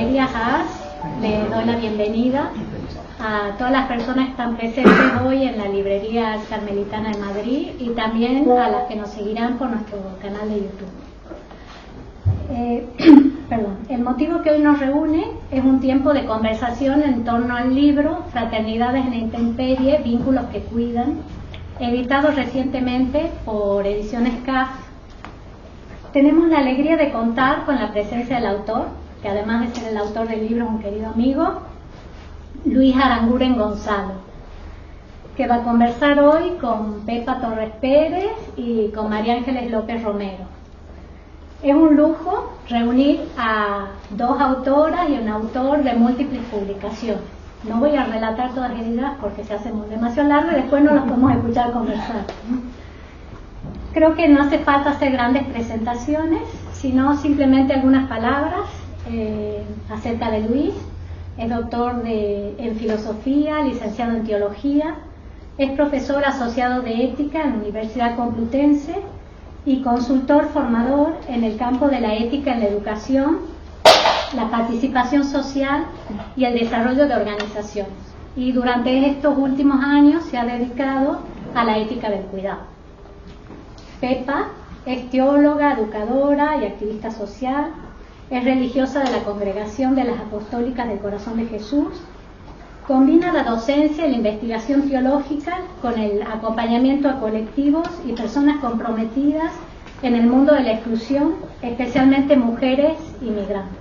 Librerías Ars. Le doy la bienvenida a todas las personas que están presentes hoy en la Librería Carmelitana de Madrid y también a las que nos seguirán por nuestro canal de YouTube. El motivo que hoy nos reúne es un tiempo de conversación en torno al libro Fraternidades en la Intemperie, Vínculos que Cuidan, editado recientemente por Ediciones CAF. Tenemos la alegría de contar con la presencia del autor, que además de ser el autor del libro es un querido amigo, Luis Aranguren Gonzalo, que va a conversar hoy con Pepa Torres Pérez y con María Ángeles López Romero. Es un lujo reunir a dos autoras y un autor de múltiples publicaciones. No voy a relatar todas ellas porque se hace demasiado largo y después no los podemos escuchar conversar. Creo que no hace falta hacer grandes presentaciones, sino simplemente algunas palabras acerca de Luis. Es doctor en filosofía, licenciado en teología, es profesor asociado de ética en la Universidad Complutense y consultor formador en el campo de la ética en la educación, la participación social y el desarrollo de organizaciones. Y durante estos últimos años se ha dedicado a la ética del cuidado. Pepa es teóloga, educadora y activista social, es religiosa de la Congregación de las Apostólicas del Corazón de Jesús, combina la docencia y la investigación teológica con el acompañamiento a colectivos y personas comprometidas en el mundo de la exclusión, especialmente mujeres inmigrantes.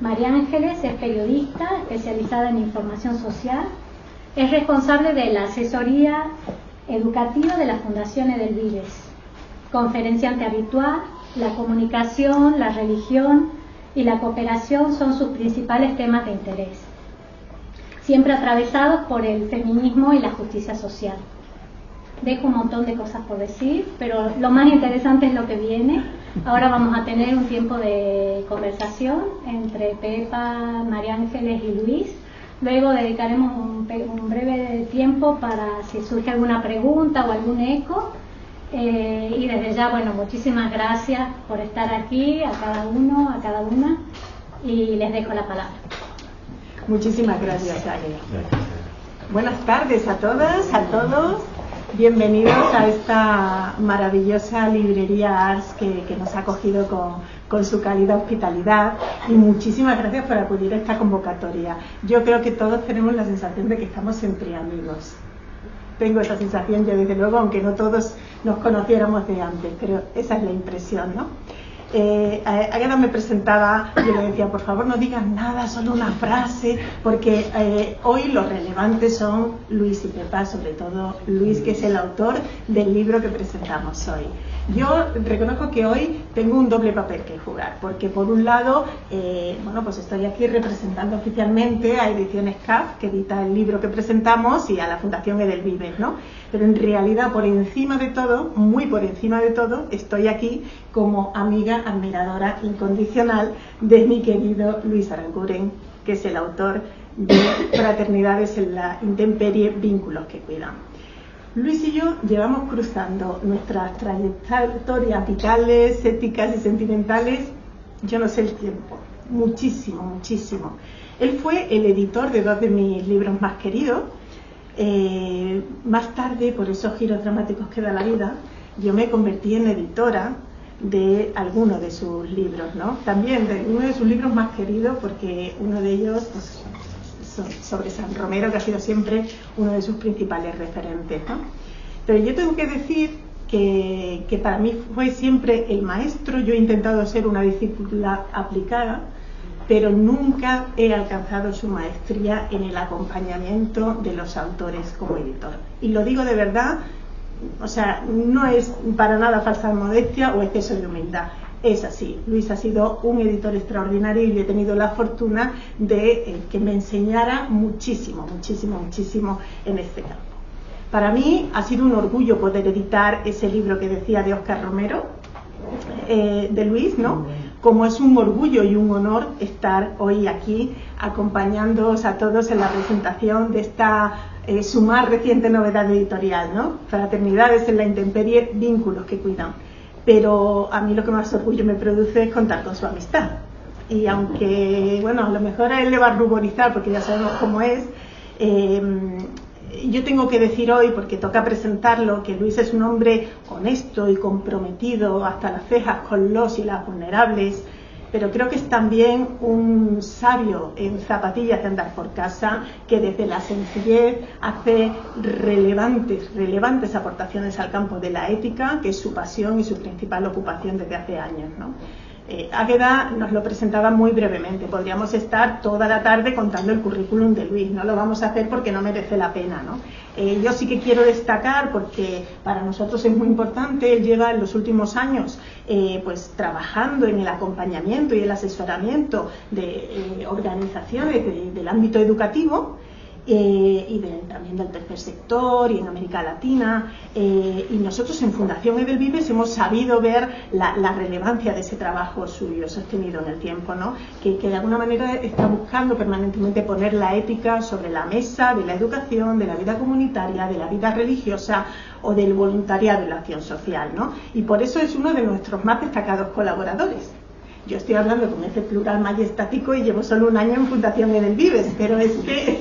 María Ángeles es periodista especializada en información social, es responsable de la asesoría educativa de las fundaciones del Vives, conferenciante habitual. La comunicación, la religión y la cooperación son sus principales temas de interés, siempre atravesados por el feminismo y la justicia social. Dejo un montón de cosas por decir, pero lo más interesante es lo que viene. Ahora vamos a tener un tiempo de conversación entre Pepa, María Ángeles y Luis. Luego dedicaremos un breve tiempo para si surge alguna pregunta o algún eco. Y desde ya, bueno, muchísimas gracias por estar aquí, a cada uno, a cada una, y les dejo la palabra. Muchísimas gracias, Ale. Buenas tardes a todas, a todos. Bienvenidos a esta maravillosa librería Ars que nos ha acogido con su cálida hospitalidad, y muchísimas gracias por acudir a esta convocatoria. Yo creo que todos tenemos la sensación de que estamos entre amigos. Tengo esa sensación yo, desde luego, aunque no todos nos conociéramos de antes, pero esa es la impresión, ¿no? Águeda me presentaba, yo le decía, por favor no digan nada, solo una frase, porque hoy lo relevante son Luis y Pepa, sobre todo Luis, que es el autor del libro que presentamos hoy. Yo reconozco que hoy tengo un doble papel que jugar, porque por un lado, pues estoy aquí representando oficialmente a Ediciones CAF, que edita el libro que presentamos, y a la Fundación Edelvives, ¿no? Pero en realidad, por encima de todo, muy por encima de todo, estoy aquí como amiga, admiradora incondicional de mi querido Luis Aranguren, que es el autor de Fraternidades en la Intemperie, Vínculos que Cuidan. Luis y yo llevamos cruzando nuestras trayectorias vitales, éticas y sentimentales, yo no sé el tiempo, muchísimo, muchísimo. Él fue el editor de dos de mis libros más queridos. Más tarde, por esos giros dramáticos que da la vida, yo me convertí en editora de algunos de sus libros, ¿no? También de uno de sus libros más queridos, porque uno de ellos, pues, sobre San Romero, que ha sido siempre uno de sus principales referentes, ¿no? Pero yo tengo que decir que para mí fue siempre el maestro. Yo he intentado ser una discípula aplicada, pero nunca he alcanzado su maestría en el acompañamiento de los autores como editor. Y lo digo de verdad, o sea, no es para nada falsa modestia o exceso de humildad. Es así. Luis ha sido un editor extraordinario y yo he tenido la fortuna de que me enseñara muchísimo, muchísimo, muchísimo en este campo. Para mí ha sido un orgullo poder editar ese libro que decía de Óscar Romero, de Luis, ¿no? Como es un orgullo y un honor estar hoy aquí acompañándoos a todos en la presentación de esta su más reciente novedad editorial, ¿no? Fraternidades en la Intemperie, Vínculos que Cuidan. Pero a mí lo que más orgullo me produce es contar con su amistad, y aunque, bueno, a lo mejor a él le va a ruborizar porque ya sabemos cómo es, yo tengo que decir hoy, porque toca presentarlo, que Luis es un hombre honesto y comprometido hasta las cejas con los y las vulnerables, pero creo que es también un sabio en zapatillas de andar por casa, que desde la sencillez hace relevantes aportaciones al campo de la ética, que es su pasión y su principal ocupación desde hace años, ¿no? Águeda nos lo presentaba muy brevemente. Podríamos estar toda la tarde contando el currículum de Luis. No lo vamos a hacer porque no merece la pena, ¿no? Yo sí que quiero destacar, porque para nosotros es muy importante, él lleva en los últimos años pues trabajando en el acompañamiento y el asesoramiento de organizaciones del ámbito educativo, y también del tercer sector y en América Latina, y nosotros en Fundación Edelvives hemos sabido ver la relevancia de ese trabajo suyo sostenido en el tiempo, ¿no? que de alguna manera está buscando permanentemente poner la ética sobre la mesa de la educación, de la vida comunitaria, de la vida religiosa o del voluntariado y la acción social, ¿no? Y por eso es uno de nuestros más destacados colaboradores. Yo estoy hablando con ese plural majestático y llevo solo un año en Fundación Edelvives, pero es que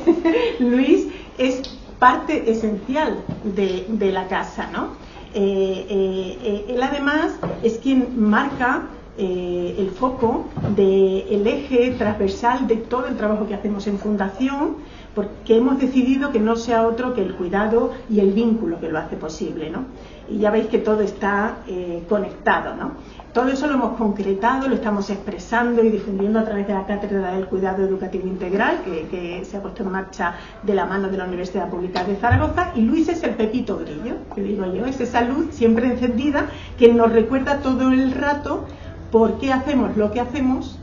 Luis es parte esencial de la casa, ¿no? Él además es quien marca el foco del eje transversal de todo el trabajo que hacemos en Fundación, porque hemos decidido que no sea otro que el cuidado y el vínculo que lo hace posible, ¿no? Y ya veis que todo está conectado, ¿no? Todo eso lo hemos concretado, lo estamos expresando y difundiendo a través de la Cátedra del Cuidado Educativo Integral, que se ha puesto en marcha de la mano de la Universidad Pública de Zaragoza. Y Luis es el pepito grillo, que digo yo, es esa luz siempre encendida que nos recuerda todo el rato por qué hacemos lo que hacemos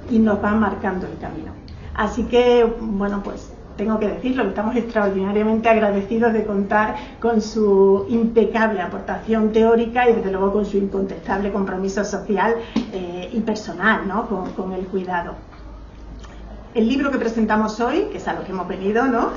y nos va marcando el camino. Así que, bueno, pues tengo que decirlo, que estamos extraordinariamente agradecidos de contar con su impecable aportación teórica y desde luego con su incontestable compromiso social y personal, ¿no? con el cuidado. El libro que presentamos hoy, que es a lo que hemos venido, ¿no?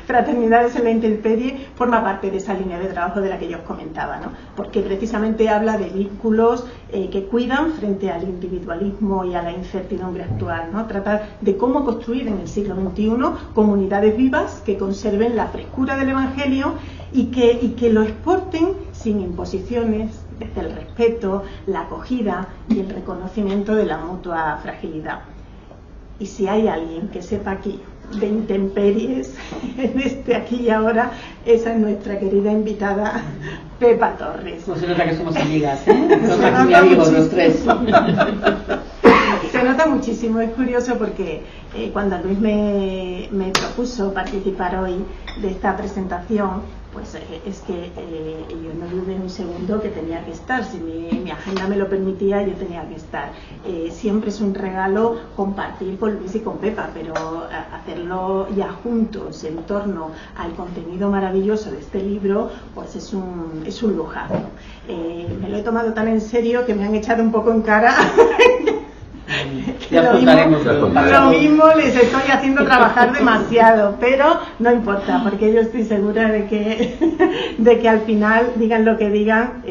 Fraternidades en la Intemperie, forma parte de esa línea de trabajo de la que yo os comentaba, ¿no? Porque precisamente habla de vínculos que cuidan frente al individualismo y a la incertidumbre actual, ¿no? Trata de cómo construir en el siglo XXI comunidades vivas que conserven la frescura del Evangelio y que lo exporten sin imposiciones, desde el respeto, la acogida y el reconocimiento de la mutua fragilidad. Y si hay alguien que sepa aquí de intemperies en este aquí y ahora, esa es nuestra querida invitada Pepa Torres. Pues se nota que somos amigas, ¿eh? Somos muy amigos los tres. Se nota muchísimo, es curioso porque cuando Luis me propuso participar hoy de esta presentación, pues es que yo no dudé un segundo que tenía que estar. Si mi agenda me lo permitía, yo tenía que estar. Siempre es un regalo compartir con Luis y con Pepa, pero hacerlo ya juntos en torno al contenido maravilloso de este libro, pues es un lujazo. Me lo he tomado tan en serio que me han echado un poco en cara. Lo mismo les estoy haciendo trabajar demasiado, pero no importa, porque yo estoy segura de que al final, digan lo que digan,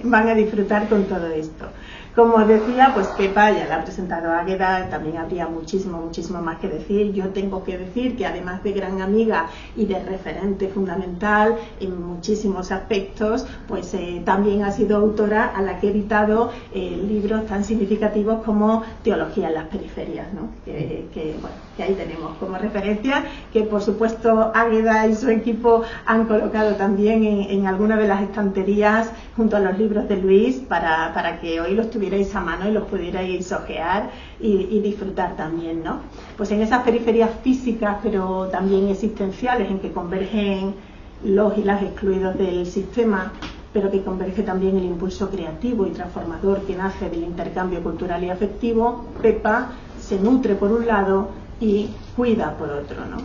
van a disfrutar con todo esto. Como os decía, pues Pepa ya la ha presentado a Águeda, también habría muchísimo más que decir. Yo tengo que decir que además de gran amiga y de referente fundamental en muchísimos aspectos, pues también ha sido autora a la que he editado libros tan significativos como Teología en las periferias, ¿no? que ahí tenemos como referencia, que por supuesto Águeda y su equipo han colocado también en alguna de las estanterías junto a los libros de Luis para que hoy los tuvierais a mano y los pudierais ojear y disfrutar también, ¿no? Pues en esas periferias físicas, pero también existenciales, en que convergen los y las excluidos del sistema, pero que converge también el impulso creativo y transformador que nace del intercambio cultural y afectivo, Pepa se nutre por un lado y cuida por otro, ¿no?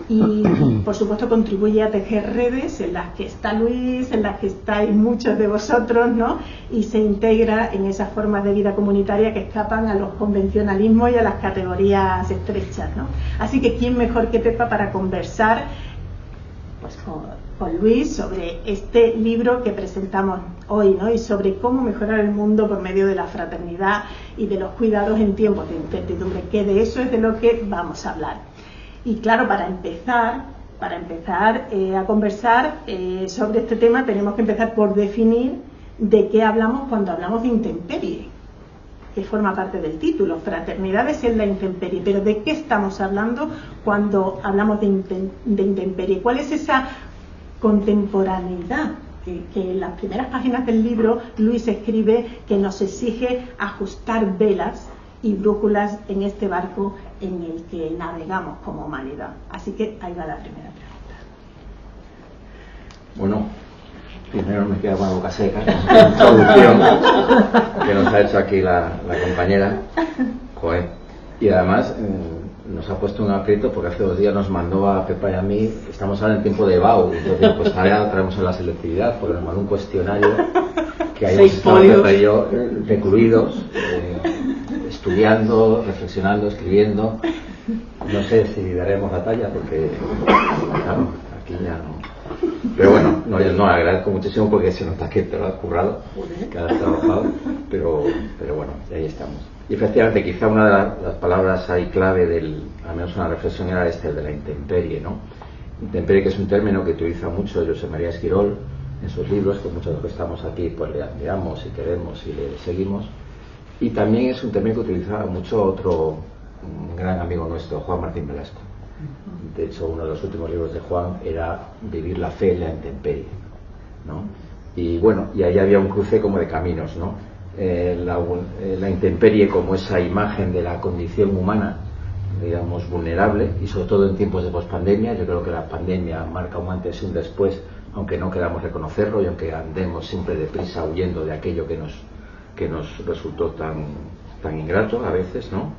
Y por supuesto contribuye a tejer redes en las que está Luis, en las que estáis muchos de vosotros, ¿no? Y se integra en esas formas de vida comunitaria que escapan a los convencionalismos y a las categorías estrechas, ¿no? Así que quién mejor que Pepa para conversar pues Luis sobre este libro que presentamos hoy, ¿no? Y sobre cómo mejorar el mundo por medio de la fraternidad y de los cuidados en tiempos de incertidumbre, que de eso es de lo que vamos a hablar. Y claro, para empezar a conversar sobre este tema, tenemos que empezar por definir de qué hablamos cuando hablamos de intemperie, que forma parte del título, Fraternidades en la intemperie. Pero ¿de qué estamos hablando cuando hablamos de intemperie? ¿Cuál es esa contemporaneidad que en las primeras páginas del libro Luis escribe que nos exige ajustar velas y brújulas en este barco en el que navegamos como humanidad? Así que ahí va la primera pregunta. Bueno, primero me queda con la boca seca, la introducción que nos ha hecho aquí la compañera. Joder. Y además nos ha puesto un aprieto porque hace 2 días nos mandó a Pepa y a mí, estamos ahora en tiempo de BAU, entonces pues ahora traemos en la selectividad, porque nos mandó un cuestionario que hayamos estado Pepa y yo recluidos, estudiando, reflexionando, escribiendo. No sé si daremos la talla porque claro, aquí ya no. Pero bueno, no agradezco muchísimo porque se nota que te lo has currado, que has trabajado, pero bueno, ahí estamos. Y efectivamente, quizá una de las palabras ahí clave al menos una reflexión era de la intemperie, ¿no? Intemperie, que es un término que utiliza mucho José María Esquirol en sus libros, que muchos de los que estamos aquí pues le admiramos y queremos y le seguimos. Y también es un término que utilizaba mucho un gran amigo nuestro, Juan Martín Velasco. De hecho, uno de los últimos libros de Juan era Vivir la fe en la intemperie, ¿no? Y bueno, y ahí había un cruce como de caminos, ¿no? La intemperie como esa imagen de la condición humana, digamos, vulnerable, y sobre todo en tiempos de pospandemia. Yo creo que la pandemia marca un antes y un después, aunque no queramos reconocerlo y aunque andemos siempre deprisa huyendo de aquello que nos resultó tan ingrato a veces, ¿no?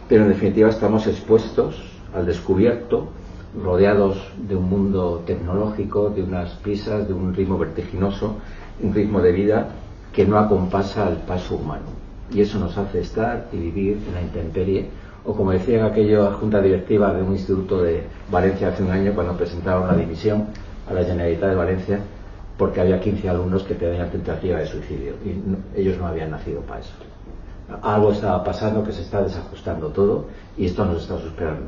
Pero en definitiva estamos expuestos al descubierto, rodeados de un mundo tecnológico, de unas prisas, de un ritmo vertiginoso, un ritmo de vida que no acompasa al paso humano. Y eso nos hace estar y vivir en la intemperie, o como decía en aquella junta directiva de un instituto de Valencia hace un año, cuando presentaron la dimisión a la Generalitat de Valencia, porque había 15 alumnos que tenían tentativa de suicidio, y ellos no habían nacido para eso. Algo estaba pasando, que se está desajustando todo, y esto nos está superando.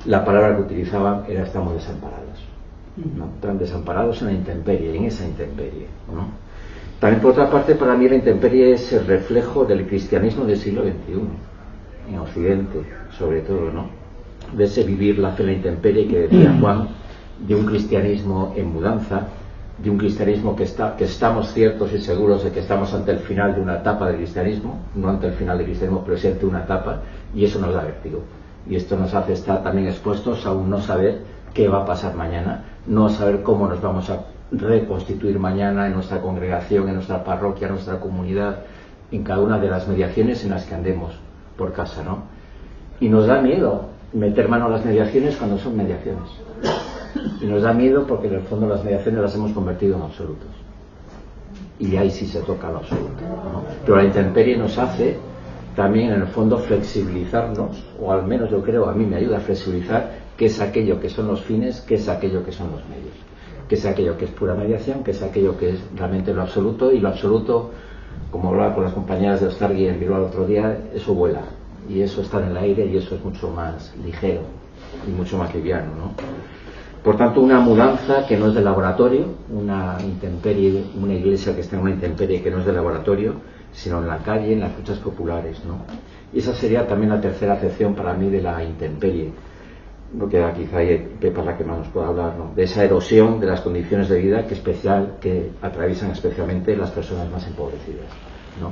La palabra que utilizaban era estamos desamparados, ¿no? Están desamparados en la intemperie, en esa intemperie, ¿no? También, por otra parte, para mí la intemperie es el reflejo del cristianismo del siglo XXI, en Occidente, sobre todo, ¿no? De ese vivir la fe en la intemperie que decía Juan, de un cristianismo en mudanza, de un cristianismo que estamos ciertos y seguros de que estamos ante el final de una etapa del cristianismo, no ante el final del cristianismo, pero sí ante una etapa, y eso nos da vértigo. Y esto nos hace estar también expuestos a un no saber qué va a pasar mañana, no saber cómo nos vamos a reconstituir mañana en nuestra congregación, en nuestra parroquia, en nuestra comunidad, en cada una de las mediaciones en las que andemos por casa, ¿no? Y nos da miedo meter mano a las mediaciones cuando son mediaciones. Y nos da miedo porque en el fondo las mediaciones las hemos convertido en absolutos. Y ahí sí se toca lo absoluto, ¿no? Pero la intemperie nos hace también en el fondo flexibilizarnos, o al menos yo creo, a mí me ayuda a flexibilizar qué es aquello que son los fines, qué es aquello que son los medios, qué es aquello que es pura mediación, qué es aquello que es realmente lo absoluto. Y lo absoluto, como hablaba con las compañeras de Ostargui en Bilbao el otro día, eso vuela, y eso está en el aire, y eso es mucho más ligero y mucho más liviano, ¿no? Por tanto, una mudanza que no es de laboratorio, una intemperie, una iglesia que está en una intemperie que no es de laboratorio, sino en la calle, en las luchas populares, ¿no? Y esa sería también la tercera acepción para mí de la intemperie, lo que quizá Pepa es la que más nos puede hablar, ¿no? De esa erosión de las condiciones de vida que atraviesan especialmente las personas más empobrecidas, ¿no?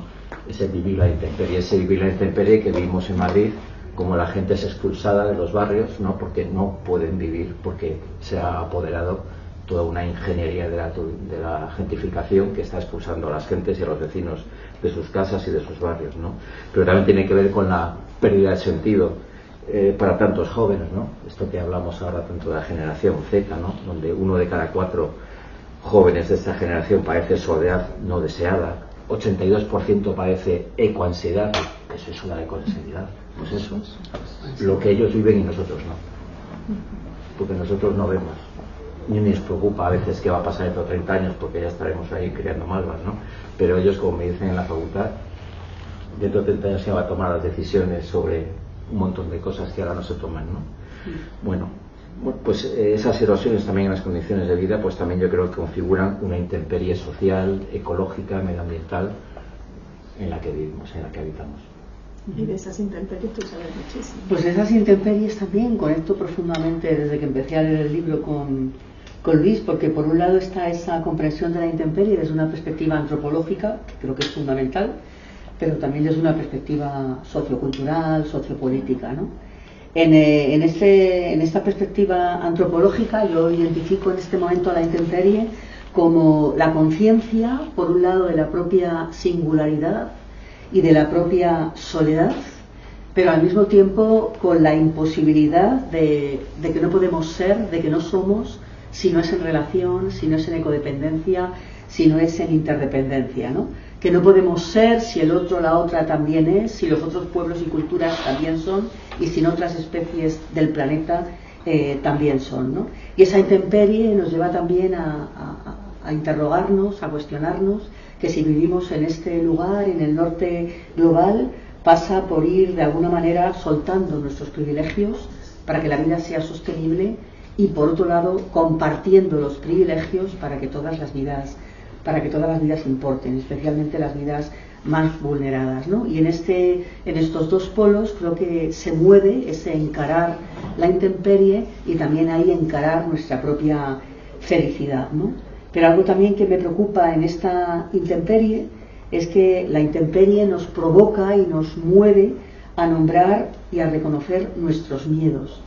Ese vivir la intemperie que vivimos en Madrid, como la gente es expulsada de los barrios, ¿no? Porque no pueden vivir, porque se ha apoderado toda una ingeniería de la gentrificación que está expulsando a las gentes y a los vecinos de sus casas y de sus barrios, ¿no? Pero también tiene que ver con la pérdida de sentido para tantos jóvenes, ¿no? Esto que hablamos ahora tanto de la generación Z, ¿no? Donde 1 de cada 4 jóvenes de esta generación padece soledad no deseada, 82% padece ecoansiedad. Eso es una ecoansiedad. Pues eso es lo que ellos viven y nosotros no, porque nosotros no vemos ni nos preocupa a veces qué va a pasar dentro de 30 años, porque ya estaremos ahí creando malvas, ¿no? Pero ellos, como me dicen en la facultad, dentro de 30 años se van a tomar las decisiones sobre un montón de cosas que ahora no se toman, ¿no? Bueno, pues esas erosiones también en las condiciones de vida, pues también yo creo que configuran una intemperie social, ecológica, medioambiental en la que vivimos, en la que habitamos. Y de esas intemperies tú sabes muchísimo. Pues esas intemperies también conecto profundamente desde que empecé a leer el libro con Luis, porque por un lado está esa comprensión de la intemperie desde una perspectiva antropológica, que creo que es fundamental, pero también desde una perspectiva sociocultural, sociopolítica, ¿no? En esta perspectiva antropológica yo identifico en este momento a la intemperie como la conciencia, por un lado, de la propia singularidad y de la propia soledad, pero al mismo tiempo con la imposibilidad de que no podemos ser, de que no somos, si no es en relación, si no es en ecodependencia, si no es en interdependencia, ¿no? Que no podemos ser si el otro, la otra también es, si los otros pueblos y culturas también son, y si otras especies del planeta también son, ¿no? Y esa intemperie nos lleva también a interrogarnos, a cuestionarnos que si vivimos en este lugar, en el norte global, pasa por ir de alguna manera soltando nuestros privilegios para que la vida sea sostenible y por otro lado compartiendo los privilegios para que todas las vidas importen, especialmente las vidas más vulneradas, ¿no? Y en estos dos polos creo que se mueve ese encarar la intemperie y también ahí encarar nuestra propia felicidad, ¿no? Pero algo también que me preocupa en esta intemperie es que la intemperie nos provoca y nos mueve a nombrar y a reconocer nuestros miedos.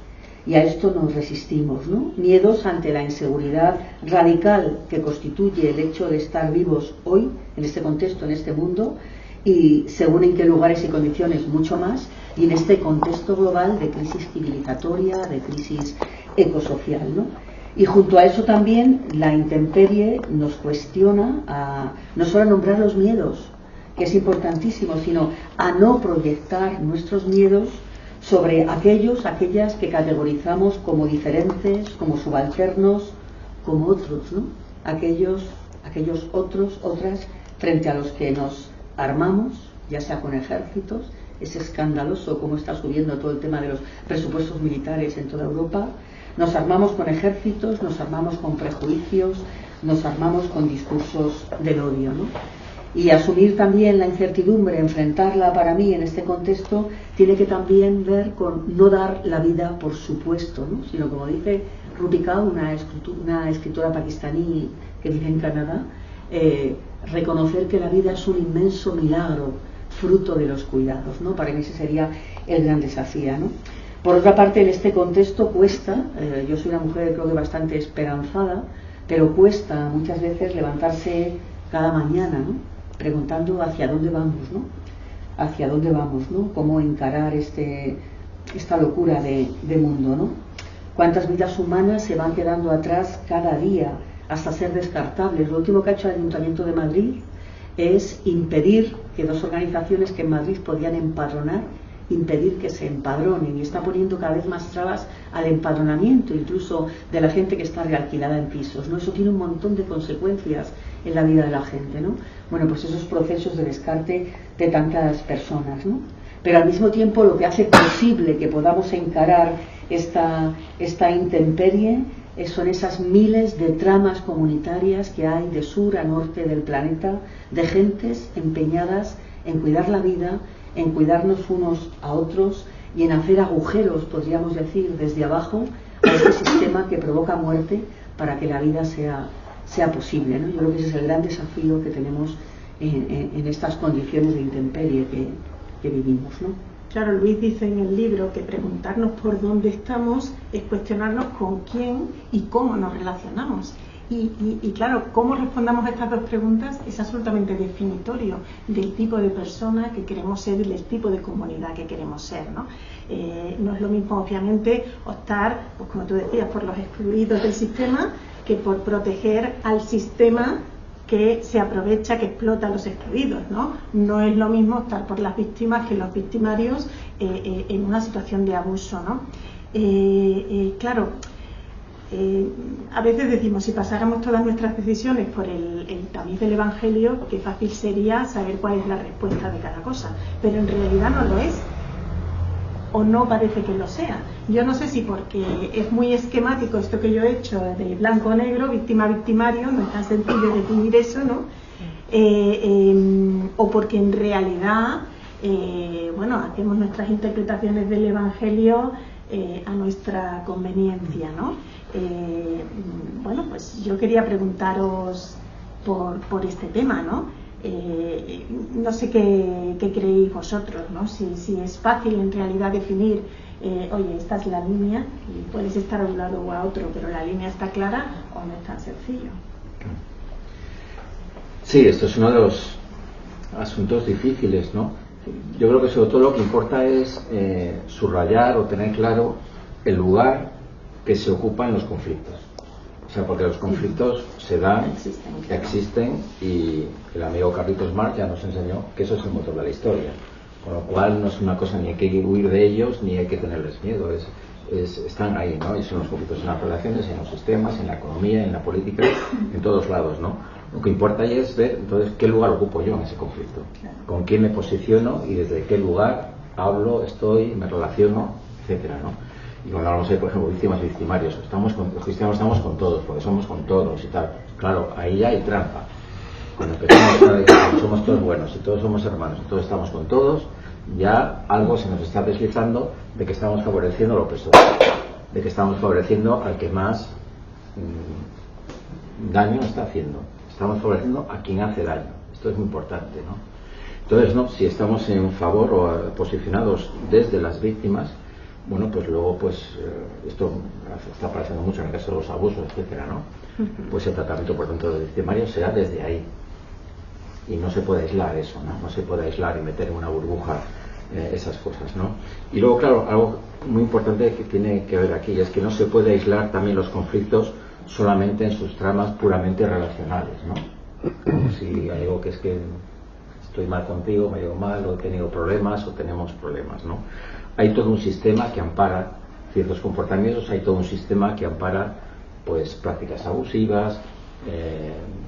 Y a esto nos resistimos, ¿no? Miedos ante la inseguridad radical que constituye el hecho de estar vivos hoy, en este contexto, en este mundo, y según en qué lugares y condiciones, mucho más, y en este contexto global de crisis civilizatoria, de crisis ecosocial, ¿no? Y junto a eso también la intemperie nos cuestiona no solo a nombrar los miedos, que es importantísimo, sino a no proyectar nuestros miedos sobre aquellas que categorizamos como diferentes, como subalternos, como otros, ¿no? Aquellos otros, otras, frente a los que nos armamos, ya sea con ejércitos. Es escandaloso cómo está subiendo todo el tema de los presupuestos militares en toda Europa. Nos armamos con ejércitos, nos armamos con prejuicios, nos armamos con discursos del odio, ¿no? Y asumir también la incertidumbre, enfrentarla para mí en este contexto, tiene que también ver con no dar la vida por supuesto, ¿no? Sino, como dice Rupi Kaur, una escritora pakistaní que vive en Canadá, reconocer que la vida es un inmenso milagro, fruto de los cuidados, ¿no? Para mí ese sería el gran desafío, ¿no? Por otra parte, en este contexto cuesta, yo soy una mujer creo que bastante esperanzada, pero cuesta muchas veces levantarse cada mañana, ¿no? Preguntando hacia dónde vamos, ¿no? Hacia dónde vamos, ¿no? Cómo encarar esta locura de mundo, ¿no? Cuántas vidas humanas se van quedando atrás cada día hasta ser descartables. Lo último que ha hecho el Ayuntamiento de Madrid es impedir que dos organizaciones que en Madrid podían empadronar, impedir que se empadronen, y está poniendo cada vez más trabas al empadronamiento, incluso de la gente que está realquilada en pisos, ¿no? Eso tiene un montón de consecuencias en la vida de la gente, ¿no? Bueno, pues esos procesos de descarte de tantas personas, ¿no? Pero al mismo tiempo lo que hace posible que podamos encarar esta intemperie son esas miles de tramas comunitarias que hay de sur a norte del planeta, de gentes empeñadas en cuidar la vida, en cuidarnos unos a otros y en hacer agujeros, podríamos decir, desde abajo a este sistema que provoca muerte para que la vida sea posible, ¿no? Yo creo que ese es el gran desafío que tenemos en estas condiciones de intemperie que vivimos, ¿no? Claro, Luis dice en el libro que preguntarnos por dónde estamos es cuestionarnos con quién y cómo nos relacionamos. Y claro, cómo respondamos a estas dos preguntas es absolutamente definitorio del tipo de persona que queremos ser y del tipo de comunidad que queremos ser, ¿no? No es lo mismo, obviamente, optar, pues como tú decías, por los excluidos del sistema que por proteger al sistema que se aprovecha, que explota a los excluidos, ¿no? No es lo mismo optar por las víctimas que los victimarios en una situación de abuso, ¿no? Claro, A veces decimos, si pasáramos todas nuestras decisiones por el tamiz del Evangelio, qué fácil sería saber cuál es la respuesta de cada cosa, pero en realidad no lo es, o no parece que lo sea. Yo no sé si porque es muy esquemático esto que yo he hecho de blanco o negro, víctima, victimario, no es tan sencillo definir eso, ¿no? O porque en realidad bueno, hacemos nuestras interpretaciones del Evangelio a nuestra conveniencia, ¿no? Bueno, pues yo quería preguntaros por este tema, ¿no? No sé qué creéis vosotros, ¿no? Si es fácil en realidad definir, oye, esta es la línea y puedes estar a un lado o a otro, pero la línea está clara, o no es tan sencillo. Sí, esto es uno de los asuntos difíciles, ¿no? Yo creo que sobre todo lo que importa es subrayar o tener claro el lugar que se ocupa en los conflictos. O sea, porque los conflictos se dan, existen, y el amigo Carlitos Marx ya nos enseñó que eso es el motor de la historia. Con lo cual no es una cosa ni hay que huir de ellos ni hay que tenerles miedo. Están ahí, ¿no? Y son los conflictos en las relaciones, en los sistemas, en la economía, en la política, en todos lados, ¿no? Lo que importa ahí es ver, entonces, qué lugar ocupo yo en ese conflicto, con quién me posiciono y desde qué lugar hablo, estoy, me relaciono, etcétera, ¿no? Y cuando hablamos de, por ejemplo, víctimas y victimarios, los cristianos estamos con todos, porque somos con todos y tal. Claro, ahí ya hay trampa. Cuando empezamos a decir que somos todos buenos y todos somos hermanos y todos estamos con todos, ya algo se nos está deslizando de que estamos favoreciendo al opresor, de que estamos favoreciendo al que más daño está haciendo. Estamos favoreciendo a quien hace daño. Esto es muy importante, ¿no? Entonces, ¿no? Si estamos en favor o posicionados desde las víctimas, bueno, pues luego, pues esto está apareciendo mucho en el caso de los abusos, etcétera, ¿no? Pues el tratamiento, por tanto, del victimario será desde ahí. Y no se puede aislar eso, ¿no? No se puede aislar y meter en una burbuja esas cosas, ¿no? Y luego, claro, algo muy importante que tiene que ver aquí es que no se puede aislar también los conflictos solamente en sus tramas puramente relacionales, ¿no? Como si digo que es que estoy mal contigo, me llevo mal, o he tenido problemas, o tenemos problemas, ¿no? Hay todo un sistema que ampara ciertos comportamientos, hay todo un sistema que ampara, pues, prácticas abusivas,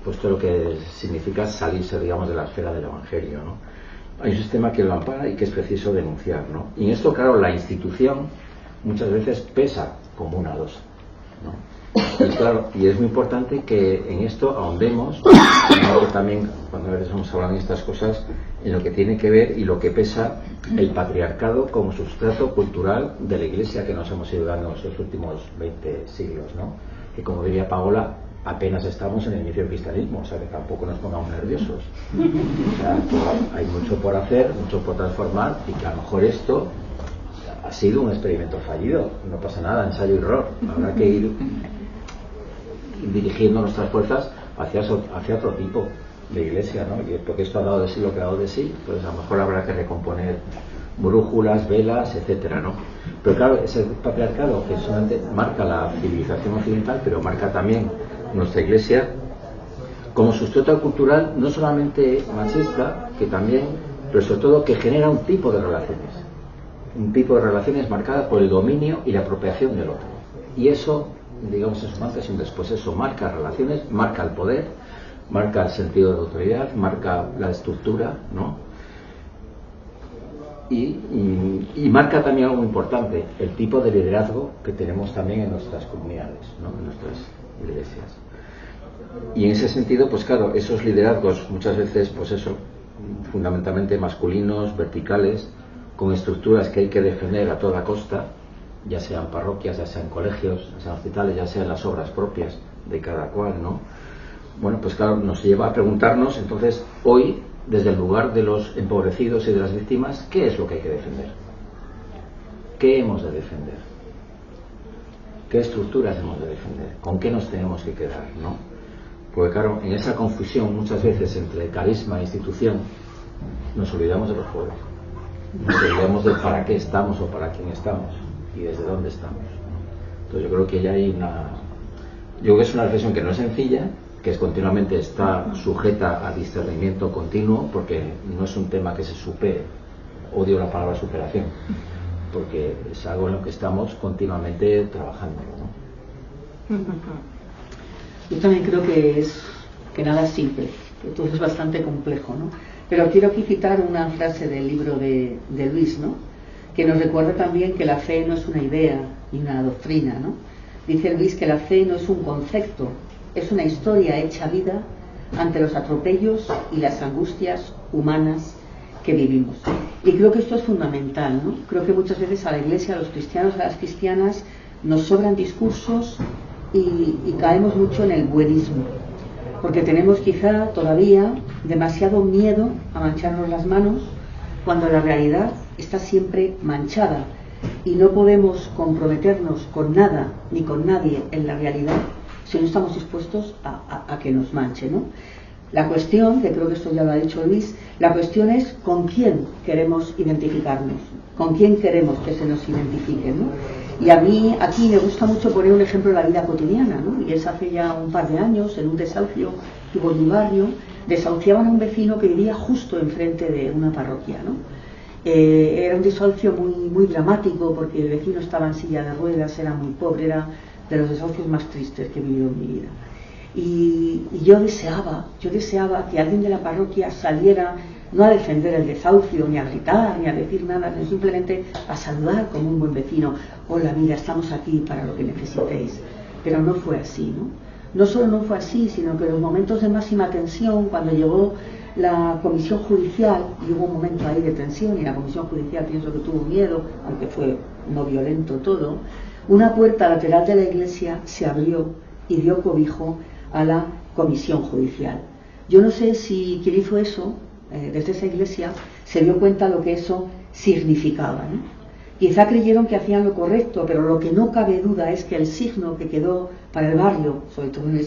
pues todo lo que significa salirse, digamos, de la esfera del Evangelio, ¿no? Hay un sistema que lo ampara y que es preciso denunciar, ¿no? Y en esto, claro, la institución muchas veces pesa como una losa, ¿no? Y claro, y es muy importante que en esto ahondemos, ¿no? También cuando a veces vamos hablando de estas cosas, en lo que tiene que ver y lo que pesa el patriarcado como sustrato cultural de la Iglesia que nos hemos ido dando en los últimos 20 siglos, ¿no? Que, como diría Paola, apenas estamos en el inicio del cristianismo, o sea que tampoco nos pongamos nerviosos. O sea, hay mucho por hacer, mucho por transformar, y que a lo mejor esto ha sido un experimento fallido, no pasa nada, ensayo y error. Habrá que ir dirigiendo nuestras fuerzas hacia otro tipo de iglesia, ¿no? Porque esto ha dado de sí lo que ha dado de sí, pues a lo mejor habrá que recomponer brújulas, velas, etcétera, ¿no? Pero claro, ese patriarcado que solamente marca la civilización occidental, pero marca también nuestra iglesia como sustrato cultural, no solamente machista, que también, pero sobre todo que genera un tipo de relaciones marcadas por el dominio y la apropiación del otro. Y eso, digamos, es un antes y un después. Eso marca relaciones, marca el poder, marca el sentido de autoridad, marca la estructura, ¿no? Y marca también algo importante, el tipo de liderazgo que tenemos también en nuestras comunidades, ¿no? En nuestras iglesias. Y en ese sentido, pues claro, esos liderazgos muchas veces, pues eso, fundamentalmente masculinos, verticales, con estructuras que hay que defender a toda costa, ya sean parroquias, ya sean colegios, ya sean hospitales, ya sean las obras propias de cada cual, ¿no? Bueno, pues claro, nos lleva a preguntarnos, entonces, hoy, desde el lugar de los empobrecidos y de las víctimas, ¿qué es lo que hay que defender? ¿Qué hemos de defender? ¿Qué estructuras hemos de defender? ¿Con qué nos tenemos que quedar, no? Porque claro, en esa confusión muchas veces entre carisma e institución, nos olvidamos de los pueblos. Nos olvidamos de para qué estamos o para quién estamos y desde dónde estamos, ¿no? Entonces yo creo que ya hay yo creo que es una reflexión que no es sencilla, que continuamente está sujeta a discernimiento continuo, porque no es un tema que se supere. Odio la palabra superación, porque es algo en lo que estamos continuamente trabajando, ¿no? Yo también creo que nada es simple, que todo es bastante complejo, ¿no? Pero quiero aquí citar una frase del libro de Luis, ¿no? Que nos recuerda también que la fe no es una idea ni una doctrina, ¿no? Dice Luis que la fe no es un concepto, es una historia hecha vida ante los atropellos y las angustias humanas que vivimos. Y creo que esto es fundamental, ¿no? Creo que muchas veces a la Iglesia, a los cristianos, a las cristianas, nos sobran discursos y caemos mucho en el buenismo, porque tenemos quizá todavía demasiado miedo a mancharnos las manos cuando la realidad está siempre manchada y no podemos comprometernos con nada ni con nadie en la realidad si no estamos dispuestos a que nos manche, ¿no? La cuestión, que creo que esto ya lo ha dicho Luis, la cuestión es con quién queremos identificarnos, con quién queremos que se nos identifique, ¿no? Y a mí aquí me gusta mucho poner un ejemplo de la vida cotidiana, ¿no? Y es hace ya un par de años, en un desahucio que hubo en mi barrio, desahuciaban a un vecino que vivía justo enfrente de una parroquia, ¿no? Era un desahucio muy dramático porque el vecino estaba en silla de ruedas, era muy pobre, era de los desahucios más tristes que he vivido en mi vida. Y yo deseaba que alguien de la parroquia saliera no a defender el desahucio, ni a gritar, ni a decir nada, sino simplemente a saludar como un buen vecino. Hola, mira, estamos aquí para lo que necesitéis. Pero no fue así, ¿no? No solo no fue así, sino que en los momentos de máxima tensión, cuando llegó la comisión judicial, y hubo un momento ahí de tensión, y la comisión judicial pienso que tuvo miedo, aunque fue no violento todo, una puerta lateral de la iglesia se abrió y dio cobijo a la comisión judicial. Yo no sé si quien hizo eso, desde esa iglesia, se dio cuenta de lo que eso significaba, ¿no? Quizá creyeron que hacían lo correcto, pero lo que no cabe duda es que el signo que quedó para el barrio, sobre todo en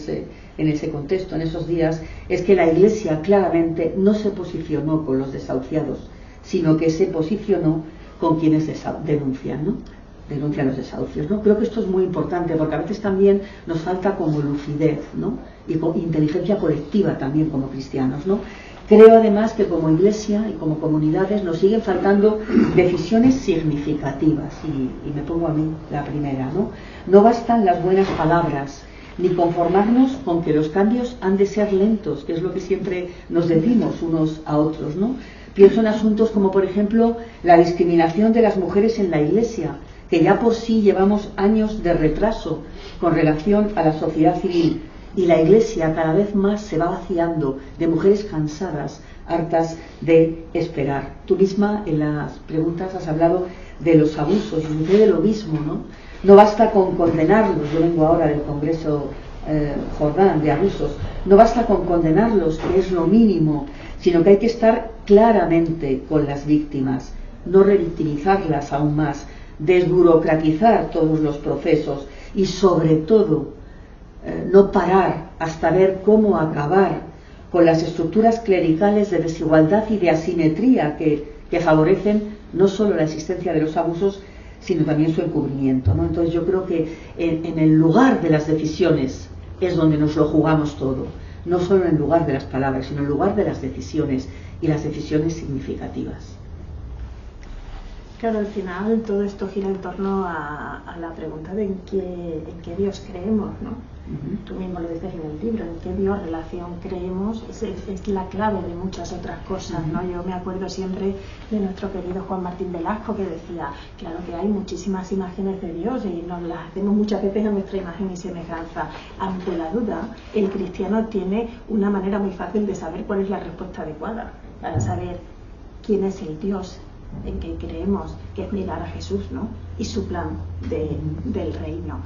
ese contexto, en esos días, es que la iglesia claramente no se posicionó con los desahuciados, sino que se posicionó con quienes denuncian, ¿no? Denuncian los desahucios, ¿no? Creo que esto es muy importante porque a veces también nos falta como lucidez, ¿no? Y inteligencia colectiva también como cristianos, ¿no? Creo además que como iglesia y como comunidades nos siguen faltando decisiones significativas y me pongo a mí la primera, ¿no? No bastan las buenas palabras ni conformarnos con que los cambios han de ser lentos, que es lo que siempre nos decimos unos a otros, ¿no? Pienso en asuntos como por ejemplo la discriminación de las mujeres en la iglesia, que ya por sí llevamos años de retraso con relación a la sociedad civil, y la iglesia cada vez más se va vaciando de mujeres cansadas, hartas de esperar. Tú misma en las preguntas has hablado de los abusos, y sucede lo mismo, ¿no? No basta con condenarlos, yo vengo ahora del Congreso Jordán de abusos, no basta con condenarlos, que es lo mínimo, sino que hay que estar claramente con las víctimas, no revictimizarlas aún más, desburocratizar todos los procesos y sobre todo no parar hasta ver cómo acabar con las estructuras clericales de desigualdad y de asimetría que favorecen no solo la existencia de los abusos, sino también su encubrimiento, ¿no? Entonces yo creo que en el lugar de las decisiones es donde nos lo jugamos todo, no solo en el lugar de las palabras, sino en el lugar de las decisiones y las decisiones significativas. Claro, al final todo esto gira en torno a la pregunta de en qué Dios creemos, ¿no? Uh-huh. Tú mismo lo dices en el libro, en qué Dios relación creemos es la clave de muchas otras cosas, ¿no? Yo me acuerdo siempre de nuestro querido Juan Martín Velasco, que decía, claro que hay muchísimas imágenes de Dios y nos las hacemos muchas veces a nuestra imagen y semejanza. Ante la duda, el cristiano tiene una manera muy fácil de saber cuál es la respuesta adecuada, para saber quién es el Dios en que creemos, que es mirar a Jesús, ¿no? Y su plan del reino.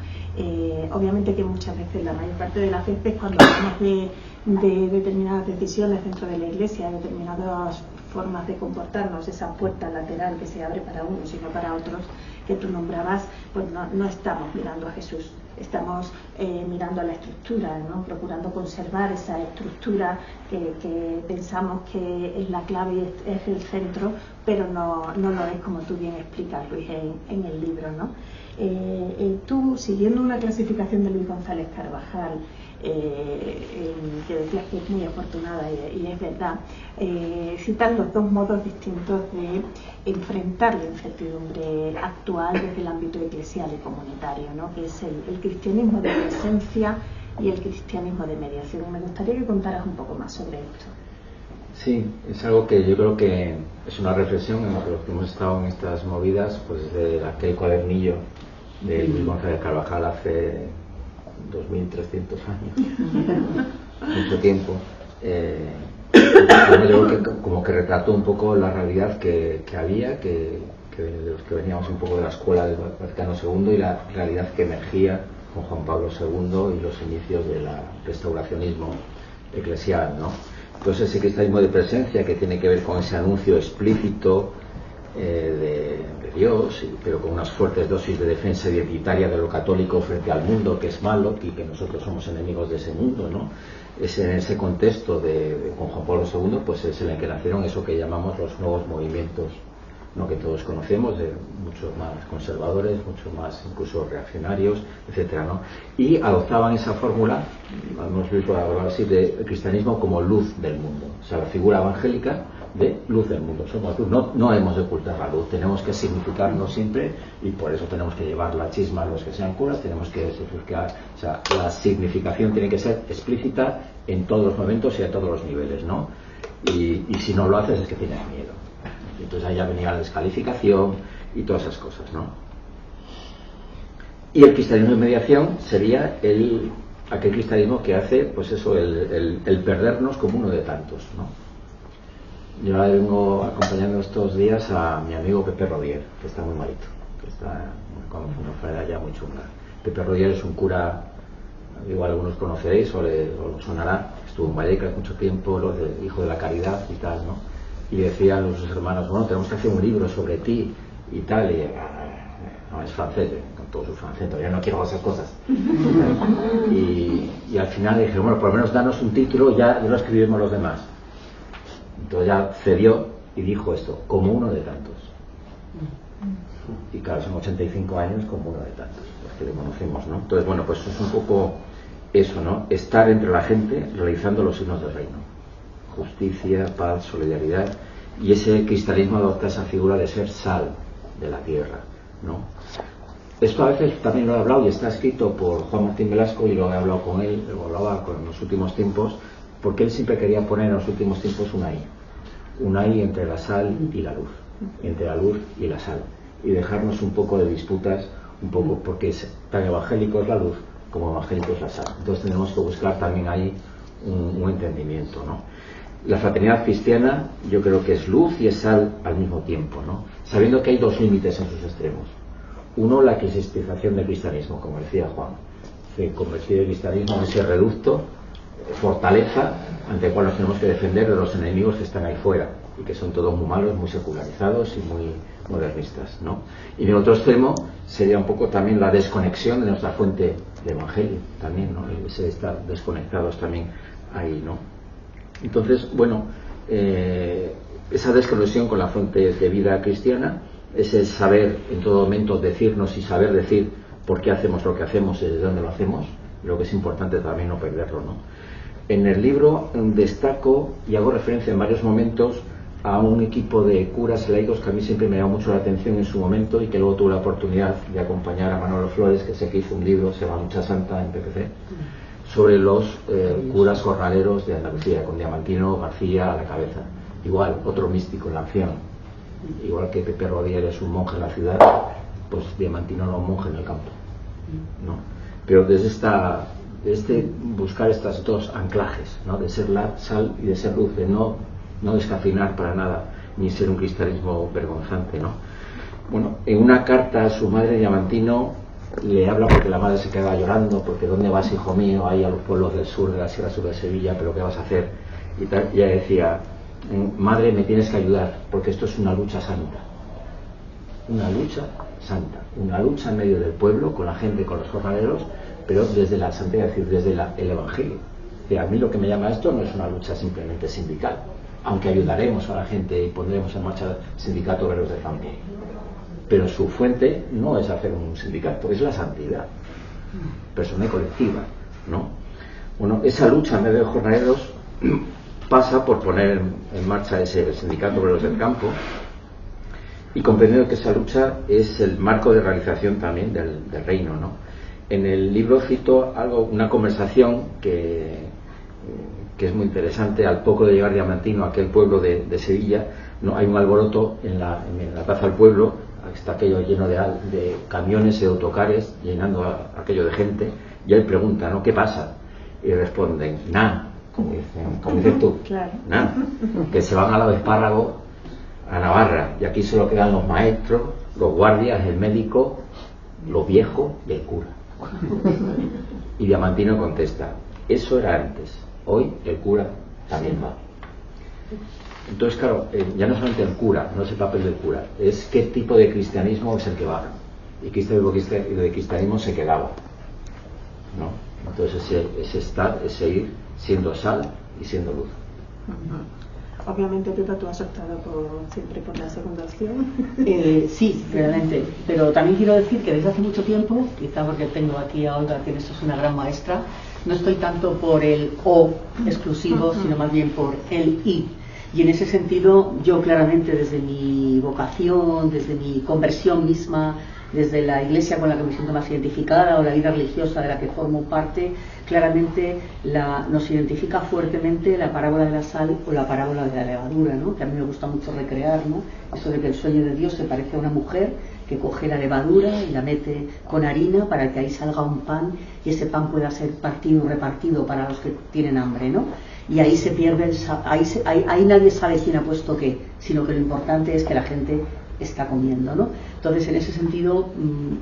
Obviamente que muchas veces, la mayor parte de las veces, cuando hablamos de determinadas decisiones dentro de la iglesia, determinadas formas de comportarnos, esa puerta lateral que se abre para unos y no para otros, que tú nombrabas, pues no estamos mirando a Jesús, estamos mirando a la estructura, ¿no? Procurando conservar esa estructura que pensamos que es la clave, es el centro, pero no lo es, como tú bien explicas, Luis, en el libro, ¿no? Tú, siguiendo una clasificación de Luis González Carvajal, que decías que es muy afortunada y es verdad, citas los dos modos distintos de enfrentar la incertidumbre actual desde el ámbito eclesial y comunitario, ¿no? Que es el cristianismo de presencia y el cristianismo de mediación. Me gustaría que contaras un poco más sobre esto. Sí, es algo que yo creo que es una reflexión en lo que hemos estado en estas movidas, pues de aquel cuadernillo de Luis González Carvajal hace 2300 años, mucho tiempo. Yo creo que como que retrató un poco la realidad que había, que de los que veníamos un poco de la escuela del Vaticano II y la realidad que emergía con Juan Pablo II y los inicios del restauracionismo eclesial, ¿no? Entonces ese cristianismo de presencia que tiene que ver con ese anuncio explícito de Dios, pero con unas fuertes dosis de defensa identitaria de lo católico frente al mundo que es malo y que nosotros somos enemigos de ese mundo, ¿no? Es en ese contexto con Juan Pablo II, pues es en el que nacieron eso que llamamos los nuevos movimientos, ¿no? Que todos conocemos, de muchos más conservadores, mucho más incluso reaccionarios, etcétera, ¿no? Y adoptaban esa fórmula, hemos visto hablar así, de cristianismo como luz del mundo, o sea, la figura evangélica de luz del mundo. Somos luz, no hemos de ocultar la luz, tenemos que significarlo siempre y por eso tenemos que llevar la chisma a los que sean curas, tenemos que significar, o sea, la significación tiene que ser explícita en todos los momentos y a todos los niveles, ¿no? Y si no lo haces es que tienes miedo. Entonces allá venía la descalificación y todas esas cosas, ¿no? Y el cristianismo de mediación sería aquel cristianismo que hace, pues eso, el perdernos como uno de tantos, ¿no? Yo ahora vengo acompañando estos días a mi amigo Pepe Rodier, que está muy malito, que está con una enfermedad ya muy chunga. Pepe Rodier es un cura, igual algunos conoceréis o lo sonará, estuvo en Vallecas mucho tiempo, hijo de la caridad y tal, ¿no? Y decían los hermanos, bueno, tenemos que hacer un libro sobre ti y tal, y no, es francés, con todo su francés, todavía no quiero esas cosas. Y al final dije, bueno, por lo menos danos un título, ya lo escribimos los demás. Entonces ya cedió y dijo esto, como uno de tantos. Y claro, son 85 años como uno de tantos, los que le conocemos, ¿no? Entonces, bueno, pues es un poco eso, ¿no? Estar entre la gente realizando los signos del reino. Justicia, paz, solidaridad, y ese cristianismo adopta esa figura de ser sal de la tierra, ¿no? Esto a veces también lo he hablado y está escrito por Juan Martín Velasco y lo he hablado con él, lo hablaba en los últimos tiempos, porque él siempre quería poner en los últimos tiempos una I entre la sal y la luz, entre la luz y la sal, y dejarnos un poco de disputas, un poco, porque tan evangélico es la luz como evangélico es la sal. Entonces tenemos que buscar también ahí un entendimiento, ¿no? La fraternidad cristiana yo creo que es luz y es sal al mismo tiempo, ¿no? Sabiendo que hay dos límites en sus extremos. Uno, la cristianización del cristianismo, como decía Juan, que convertir el cristianismo en ese reducto, fortaleza, ante el cual nos tenemos que defender de los enemigos que están ahí fuera y que son todos muy malos, muy secularizados y muy modernistas, ¿no? Y en el otro extremo sería un poco también la desconexión de nuestra fuente de evangelio, también, ¿no? Ese estar desconectados también ahí, ¿no? Entonces, bueno, esa desconexión con la fuente de vida cristiana, ese saber en todo momento decirnos y saber decir por qué hacemos lo que hacemos y desde dónde lo hacemos, lo que es importante también no perderlo, ¿no? En el libro destaco y hago referencia en varios momentos a un equipo de curas laicos que a mí siempre me llamó mucho la atención en su momento y que luego tuve la oportunidad de acompañar a Manolo Flores, que sé que hizo un libro, se llama Lucha Santa en PPC, sobre los curas jornaleros de Andalucía, con Diamantino García a la cabeza. Igual, otro místico, el anciano. Igual que Pepe Rodier es un monje en la ciudad, pues Diamantino era un monje en el campo, ¿no? Pero desde buscar estas dos anclajes, ¿no? De ser la sal y de ser luz, de no descafeinar para nada, ni ser un cristianismo vergonzante, ¿no? Bueno, en una carta a su madre, Diamantino le habla porque la madre se queda llorando, porque ¿dónde vas, hijo mío? Ahí a los pueblos del sur, de la Sierra Sur de Sevilla, pero ¿qué vas a hacer? Y tal. Y ella decía, madre, me tienes que ayudar, porque esto es una lucha santa. Una lucha santa, una lucha en medio del pueblo, con la gente, con los jornaleros, pero desde la santidad, es decir, desde el evangelio. Y a mí lo que me llama esto no es una lucha simplemente sindical, aunque ayudaremos a la gente y pondremos en marcha el sindicato Obreros de Campo, pero su fuente no es hacer un sindicato, es la santidad personal y colectiva, ¿no? Bueno, esa lucha en medio de jornaleros pasa por poner en marcha ese sindicato obreros del campo y comprendiendo que esa lucha es el marco de realización también del reino, ¿no? En el libro cito una conversación que es muy interesante. Al poco de llegar Diamantino a aquel pueblo de Sevilla, ¿no? Hay un alboroto en la plaza del pueblo, está aquello lleno de camiones y autocares llenando aquello de gente, y él pregunta, ¿no? ¿Qué pasa? Y responden, nada, como dices tú, claro. Nada, que se van a la de Espárrago a Navarra, y aquí solo quedan los maestros, los guardias, el médico, los viejos y el cura. Y Diamantino contesta, eso era antes, hoy el cura también va. Entonces, claro, ya no solamente el cura, no es el papel del cura, es qué tipo de cristianismo es el que va. Y qué tipo de cristianismo se quedaba, ¿no? Entonces es seguir siendo sal y siendo luz. Obviamente, Pepa, tú has optado siempre por la segunda opción. Sí, realmente. Pero también quiero decir que desde hace mucho tiempo, quizá porque tengo aquí a Olga, que esto es una gran maestra, no estoy tanto por el O exclusivo, sino más bien por el I. Y en ese sentido, yo claramente desde mi vocación, desde mi conversión misma, desde la iglesia con la que me siento más identificada o la vida religiosa de la que formo parte, claramente nos identifica fuertemente la parábola de la sal o la parábola de la levadura, ¿no? Que a mí me gusta mucho recrear, ¿no? Eso de que el sueño de Dios se parece a una mujer que coge la levadura y la mete con harina para que ahí salga un pan y ese pan pueda ser repartido para los que tienen hambre, ¿no? Y ahí se pierde ahí nadie sabe quién ha puesto qué, sino que lo importante es que la gente está comiendo, ¿no? Entonces, en ese sentido,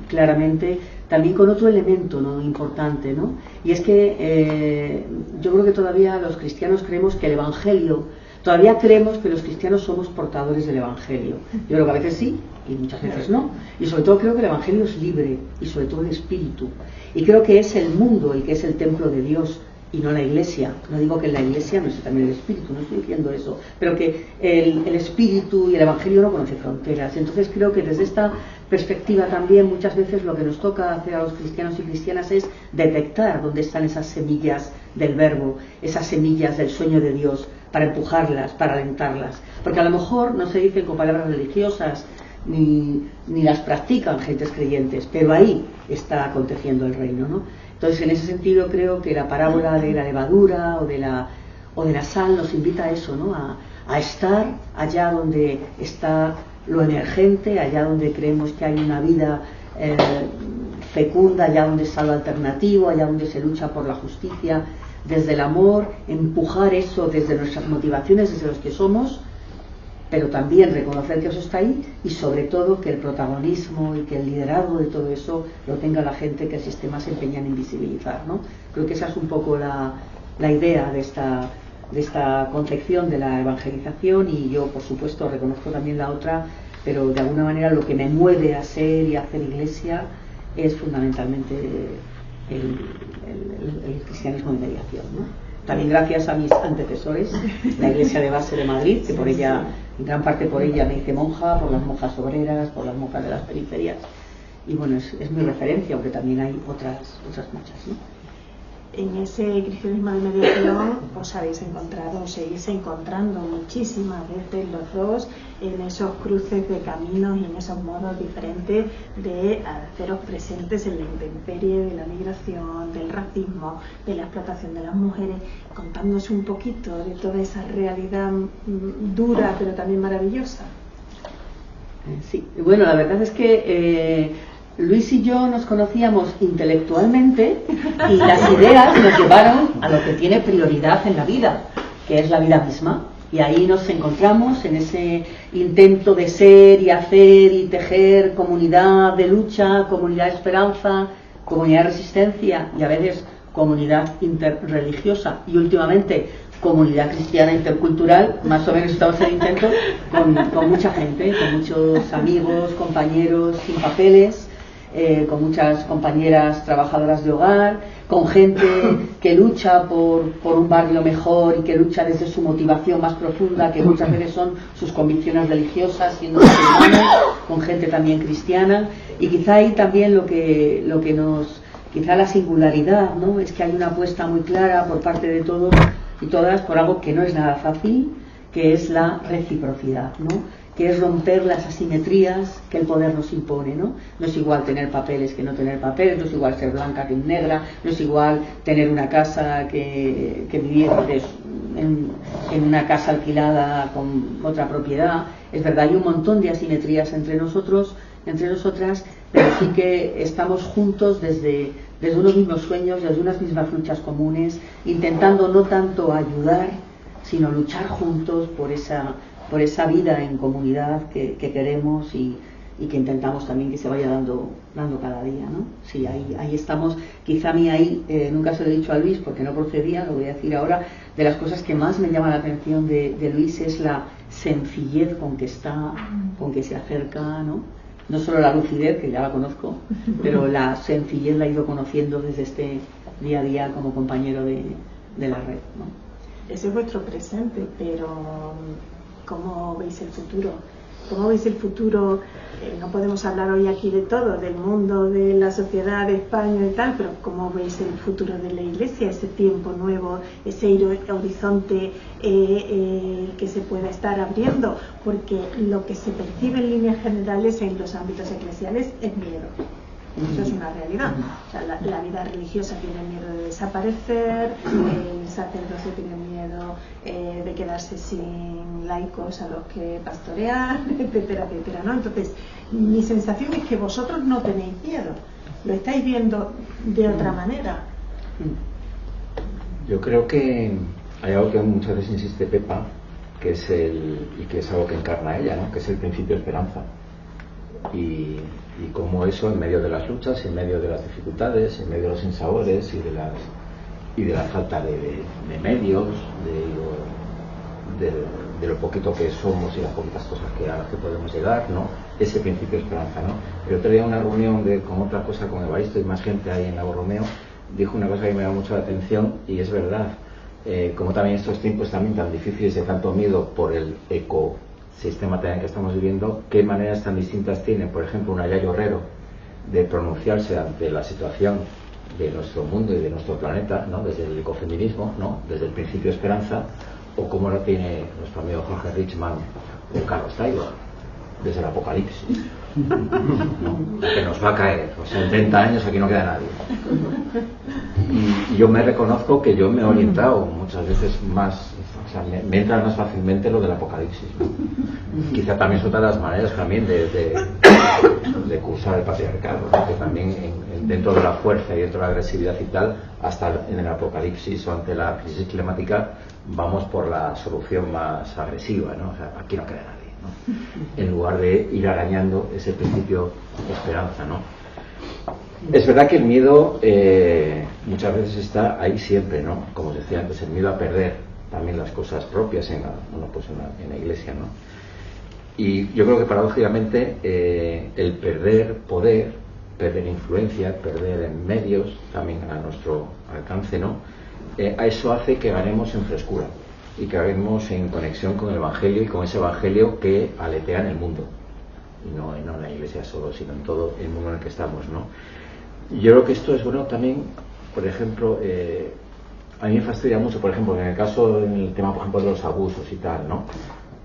claramente, también con otro elemento, ¿no?, importante, ¿no? Y es que yo creo que todavía los cristianos creemos que el Evangelio, todavía creemos que los cristianos somos portadores del Evangelio. Yo creo que a veces sí y muchas veces no. Y sobre todo creo que el Evangelio es libre y sobre todo el espíritu. Y creo que es el mundo el que es el templo de Dios y no la iglesia. No digo que en la iglesia no esté también el espíritu, no estoy diciendo eso, pero que el espíritu y el evangelio no conoce fronteras. Entonces creo que desde esta perspectiva también muchas veces lo que nos toca hacer a los cristianos y cristianas es detectar dónde están esas semillas del verbo, esas semillas del sueño de Dios, para empujarlas, para alentarlas, porque a lo mejor no se dicen con palabras religiosas ni las practican gentes creyentes, pero ahí está aconteciendo el reino, ¿no? Entonces, en ese sentido, creo que la parábola de la levadura o de la sal nos invita a eso, ¿no? A estar allá donde está lo emergente, allá donde creemos que hay una vida fecunda, allá donde está lo alternativo, allá donde se lucha por la justicia, desde el amor, empujar eso desde nuestras motivaciones, desde los que somos, pero también reconocer que eso está ahí y sobre todo que el protagonismo y que el liderazgo de todo eso lo tenga la gente que el sistema se empeña en invisibilizar, ¿no? Creo que esa es un poco la idea de esta concepción de la evangelización, y yo por supuesto reconozco también la otra, pero de alguna manera lo que me mueve a ser y a hacer iglesia es fundamentalmente el cristianismo de mediación, ¿no? También gracias a mis antecesores, la Iglesia de Base de Madrid, que por ella, en gran parte por ella me hice monja, por las monjas obreras, por las monjas de las periferias, y bueno, es mi referencia, aunque también hay otras muchas, ¿no? En ese cristianismo de mediación os habéis encontrado, os seguís encontrando muchísimas veces los dos en esos cruces de caminos y en esos modos diferentes de haceros presentes en la intemperie de la migración, del racismo, de la explotación de las mujeres, contándose un poquito de toda esa realidad dura pero también maravillosa. Sí, bueno, la verdad es que Luis y yo nos conocíamos intelectualmente y las ideas nos llevaron a lo que tiene prioridad en la vida, que es la vida misma. Y ahí nos encontramos en ese intento de ser y hacer y tejer comunidad de lucha, comunidad de esperanza, comunidad de resistencia y a veces comunidad interreligiosa y últimamente comunidad cristiana intercultural. Más o menos estamos en intento con mucha gente, con muchos amigos, compañeros sin papeles. con muchas compañeras trabajadoras de hogar, con gente que lucha por un barrio mejor y que lucha desde su motivación más profunda, que muchas veces son sus convicciones religiosas, siendo musulmanes, con gente también cristiana. Y quizá ahí también lo que nos, quizá la singularidad, ¿no?, es que hay una apuesta muy clara por parte de todos y todas por algo que no es nada fácil, que es la reciprocidad, ¿no?, que es romper las asimetrías que el poder nos impone, ¿no? No es igual tener papeles que no tener papeles, no es igual ser blanca que negra, no es igual tener una casa que vivir en una casa alquilada con otra propiedad. Es verdad, hay un montón de asimetrías entre nosotros, entre nosotras, pero sí que estamos juntos desde unos mismos sueños, desde unas mismas luchas comunes, intentando no tanto ayudar, sino luchar juntos por esa vida en comunidad que queremos y que intentamos también que se vaya dando cada día, ¿no? Sí, ahí estamos. Quizá a mí ahí, nunca se lo he dicho a Luis porque no procedía, lo voy a decir ahora, de las cosas que más me llama la atención de Luis es la sencillez con que se acerca, ¿no? No solo la lucidez, que ya la conozco, pero la sencillez la he ido conociendo desde este día a día como compañero de la red, ¿no? Ese es vuestro presente, pero ¿cómo veis el futuro? ¿Cómo veis el futuro? No podemos hablar hoy aquí de todo, del mundo, de la sociedad, de España y tal, pero ¿cómo veis el futuro de la Iglesia, ese tiempo nuevo, ese horizonte que se pueda estar abriendo? Porque lo que se percibe en líneas generales en los ámbitos eclesiales es miedo. Eso es una realidad. O sea, la vida religiosa tiene miedo de desaparecer, el sacerdocio tiene miedo de quedarse sin laicos a los que pastorear, etcétera, etcétera, ¿no? Entonces, mi sensación es que vosotros no tenéis miedo, lo estáis viendo de otra manera. Yo creo que hay algo que muchas veces insiste Pepa, que es algo que encarna ella, ¿no?, que es el principio de esperanza. Y cómo eso, en medio de las luchas, en medio de las dificultades, en medio de los sinsabores y de la falta de medios, de lo poquito que somos y las poquitas cosas a las que podemos llegar, ¿no?, ese principio de esperanza, ¿no? El otro día en una reunión con otra cosa, con Evaristo y más gente ahí en Lago Romeo, dijo una cosa que me llamó mucho la atención, y es verdad, como también estos tiempos también tan difíciles, de tanto miedo por el ecosistema también que estamos viviendo, qué maneras tan distintas tiene, por ejemplo, una Yayo Herrero de pronunciarse ante la situación de nuestro mundo y de nuestro planeta, ¿no?, desde el ecofeminismo, ¿no?, desde el principio de esperanza, o como lo tiene nuestro amigo Jorge Richman o Carlos Taylor desde el apocalipsis, ¿no?, que nos va a caer, o sea, en 30 años aquí no queda nadie. Y yo me reconozco que yo me he orientado muchas veces más, o sea, me entra más fácilmente lo del apocalipsis, ¿no? Quizá también es otra de las maneras también de cursar el patriarcado, ¿no?, que también dentro de la fuerza y dentro de la agresividad y tal, hasta en el apocalipsis o ante la crisis climática, vamos por la solución más agresiva, ¿no? O sea, aquí no queda nadie, ¿no?, en lugar de ir arañando ese principio de esperanza, ¿no? Es verdad que el miedo muchas veces está ahí siempre, ¿no? Como os decía antes, el miedo a perder también las cosas propias en la iglesia, ¿no? Y yo creo que paradójicamente el perder poder, perder influencia, perder en medios también a nuestro alcance, ¿no?, a eso hace que ganemos en frescura y que ganemos en conexión con el Evangelio y con ese Evangelio que aletea en el mundo, y no en la iglesia solo, sino en todo el mundo en el que estamos, ¿no? Yo creo que esto es bueno también, por ejemplo, a mí me fastidia mucho, por ejemplo, en el tema, por ejemplo, de los abusos y tal, ¿no?